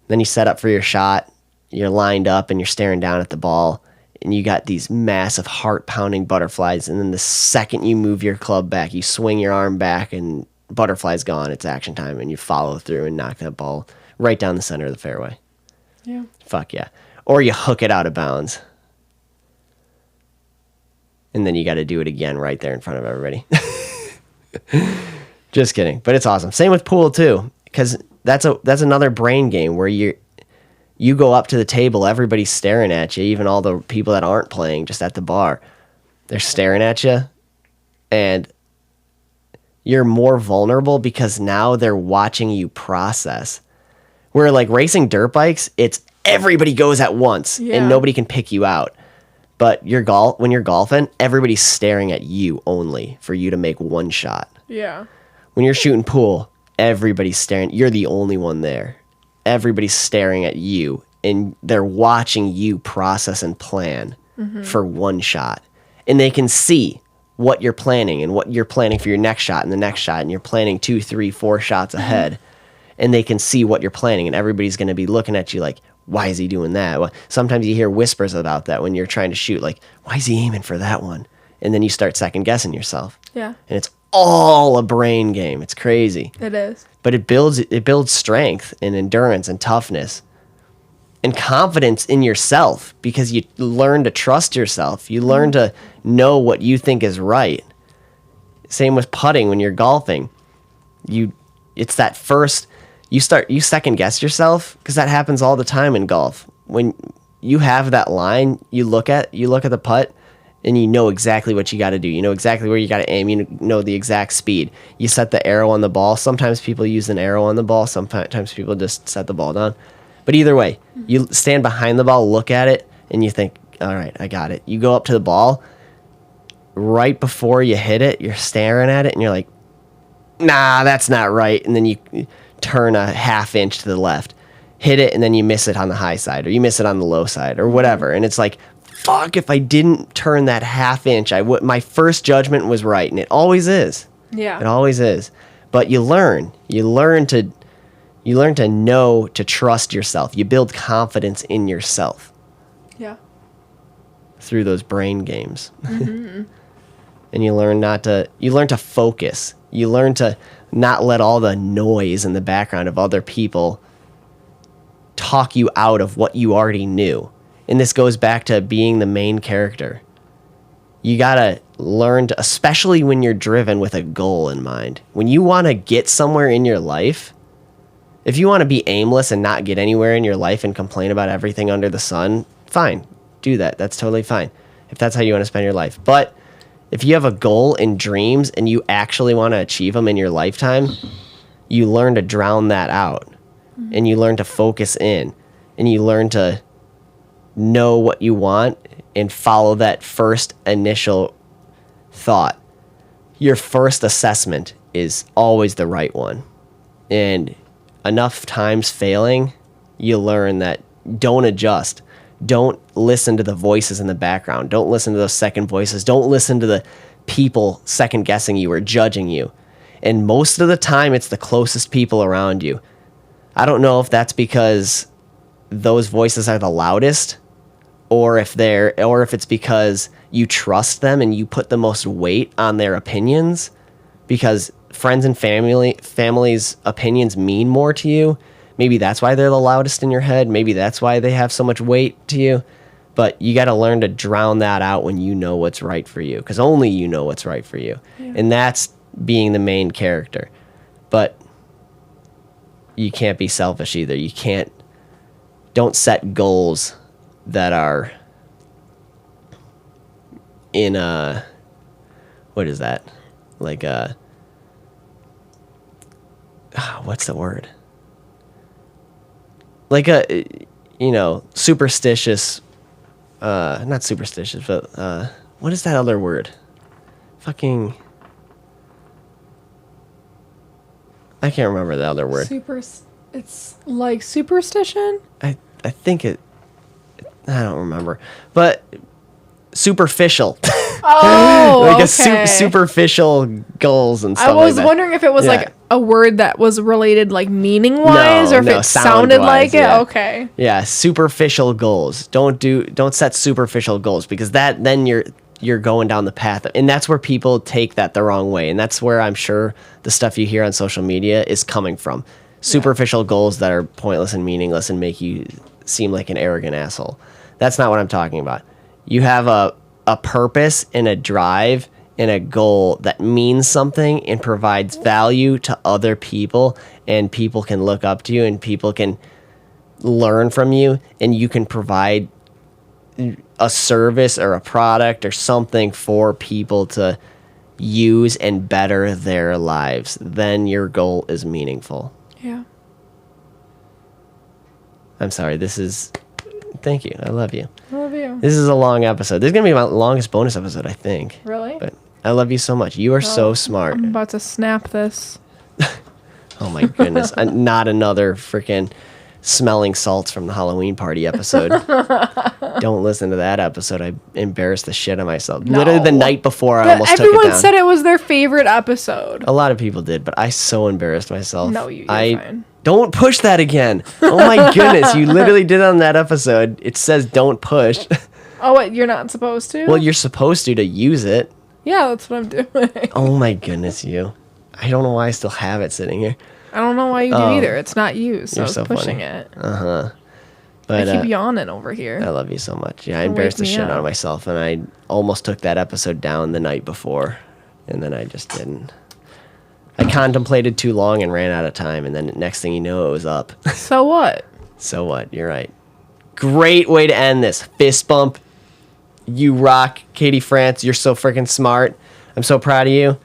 Then you set up for your shot, you're lined up and you're staring down at the ball, and you got these massive heart-pounding butterflies, and then the second you move your club back, you swing your arm back, and butterfly's gone. It's action time, and you follow through and knock that ball right down the center of the fairway. Yeah. Fuck yeah. Or you hook it out of bounds. And then you got to do it again right there in front of everybody. Just kidding. But it's awesome. Same with pool, too, because that's another brain game where you go up to the table, everybody's staring at you, even all the people that aren't playing just at the bar. They're staring at you, and you're more vulnerable because now they're watching you process. Where like racing dirt bikes, it's everybody goes at once and nobody can pick you out. But when you're golfing, everybody's staring at you only for you to make one shot. Yeah. When you're shooting pool, everybody's staring. You're the only one there. Everybody's staring at you, and they're watching you process and plan for one shot. And they can see what you're planning and what you're planning for your next shot and the next shot, and you're planning 2, 3, 4 shots ahead. And they can see what you're planning, and everybody's going to be looking at you like, why is he doing that? Well, sometimes you hear whispers about that when you're trying to shoot, like, why is he aiming for that one? And then you start second guessing yourself. Yeah. And it's all a brain game. It's crazy. It is. But it builds strength and endurance and toughness and confidence in yourself, because you learn to trust yourself. You learn to know what you think is right. Same with putting when you're golfing. It's that first, you second guess yourself, because that happens all the time in golf. When you have that line, you look at the putt, and you know exactly what you got to do. You know exactly where you got to aim. You know the exact speed. You set the arrow on the ball. Sometimes people use an arrow on the ball. Sometimes people just set the ball down. But either way, you stand behind the ball, look at it, and you think, all right, I got it. You go up to the ball. Right before you hit it, you're staring at it, and you're like, nah, that's not right. And then you turn a half inch to the left, hit it, and then you miss it on the high side, or you miss it on the low side, or whatever. And it's like, fuck, if I didn't turn that half inch, my first judgment was right. And it always is. Yeah. It always is. But you learn to know to trust yourself. You build confidence in yourself. Yeah. Through those brain games. And you learn to focus. You learn to not let all the noise in the background of other people talk you out of what you already knew. And this goes back to being the main character. You gotta learn to, especially when you're driven with a goal in mind. When you want to get somewhere in your life, if you want to be aimless and not get anywhere in your life and complain about everything under the sun, fine, do that. That's totally fine. If that's how you want to spend your life. But if you have a goal and dreams and you actually want to achieve them in your lifetime, you learn to drown that out. And you learn to focus in. And you learn to know what you want and follow that first initial thought. Your first assessment is always the right one. And enough times failing, you learn that don't adjust. Don't listen to the voices in the background. Don't listen to those second voices. Don't listen to the people second guessing you or judging you. And most of the time, it's the closest people around you. I don't know if that's because those voices are the loudest, or if it's because you trust them and you put the most weight on their opinions, because friends and family's opinions mean more to you. Maybe that's why they're the loudest in your head. Maybe that's why they have so much weight to you. But you got to learn to drown that out when you know what's right for you, because only you know what's right for you. Yeah. And that's being the main character. But you can't be selfish either. Don't set goals that are in what is that? Like what's the word? Like superstitious, not superstitious, but what is that other word? Fucking, I can't remember the other word. It's like superstition? I think I don't remember. But superficial. Oh, like okay. a superficial goals and stuff. I was like that. wondering if it was like a word that was related, like meaning wise, or if it sounded like it. Okay. Yeah, superficial goals. Don't set superficial goals, because then you're going down the path, and that's where people take that the wrong way, and that's where I'm sure the stuff you hear on social media is coming from. Superficial goals that are pointless and meaningless and make you seem like an arrogant asshole. That's not what I'm talking about. You have a purpose and a drive and a goal that means something and provides value to other people, and people can look up to you and people can learn from you, and you can provide a service or a product or something for people to use and better their lives. Then your goal is meaningful. Yeah. I'm sorry. Thank you. I love you. I love you. This is a long episode. This is going to be my longest bonus episode, I think. Really? But I love you so much. You are so smart. I'm about to snap this. Oh my goodness. Not another freaking smelling salts from the Halloween party episode. Don't listen to that episode. I embarrassed the shit out of myself. No. Literally the night before, I almost took it down. Everyone said it was their favorite episode. A lot of people did, but I so embarrassed myself. No, you're fine. Don't push that again. Oh my goodness. You literally did on that episode. It says don't push. Oh, what? You're not supposed to? Well, you're supposed to use it. Yeah, that's what I'm doing. Oh my goodness, you. I don't know why I still have it sitting here. I don't know why you do either. It's not used, so I was pushing funny. it. Uh-huh. But I keep yawning over here. I love you so much. Yeah, I embarrassed the shit out of myself, and I almost took that episode down the night before, and then I just didn't. I contemplated too long and ran out of time, and then next thing you know, it was up. So what? So what? You're right. Great way to end this. Fist bump. You rock, Catie Frantz. You're so freaking smart. I'm so proud of you.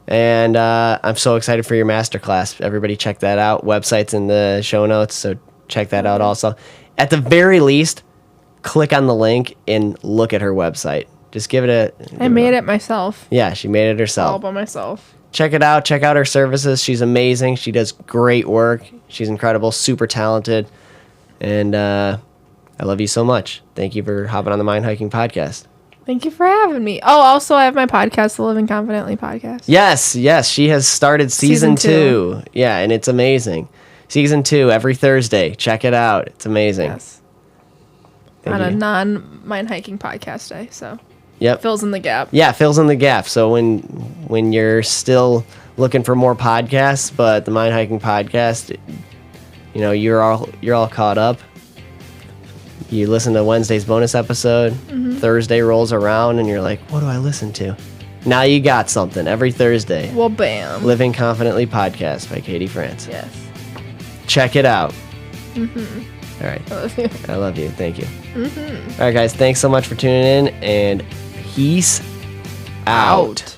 And I'm so excited for your masterclass. Everybody check that out. Website's in the show notes, so check that out also. At the very least, click on the link and look at her website. Just give it a... I made it myself. Yeah, she made it herself. All by myself. Check it out. Check out her services. She's amazing. She does great work. She's incredible, super talented. And I love you so much. Thank you for hopping on the Mind Hiking Podcast. Thank you for having me. Oh, also, I have my podcast, the Living Confidently podcast. Yes. She has started season 2. Yeah, and it's amazing. Season 2, every Thursday. Check it out. It's amazing. Yes. On a non-mind hiking podcast day, so... Yep. Fills in the gap. Yeah, fills in the gap. So when you're still looking for more podcasts, but the Mind Hiking Podcast, you know, you're all caught up. You listen to Wednesday's bonus episode. Mm-hmm. Thursday rolls around, and you're like, what do I listen to? Now you got something every Thursday. Well, bam. Living Confidently Podcast by Catie Frantz. Yes. Check it out. Mm-hmm. All right. I love you. I love you. Thank you. Mm-hmm. All right, guys. Thanks so much for tuning in, and peace out.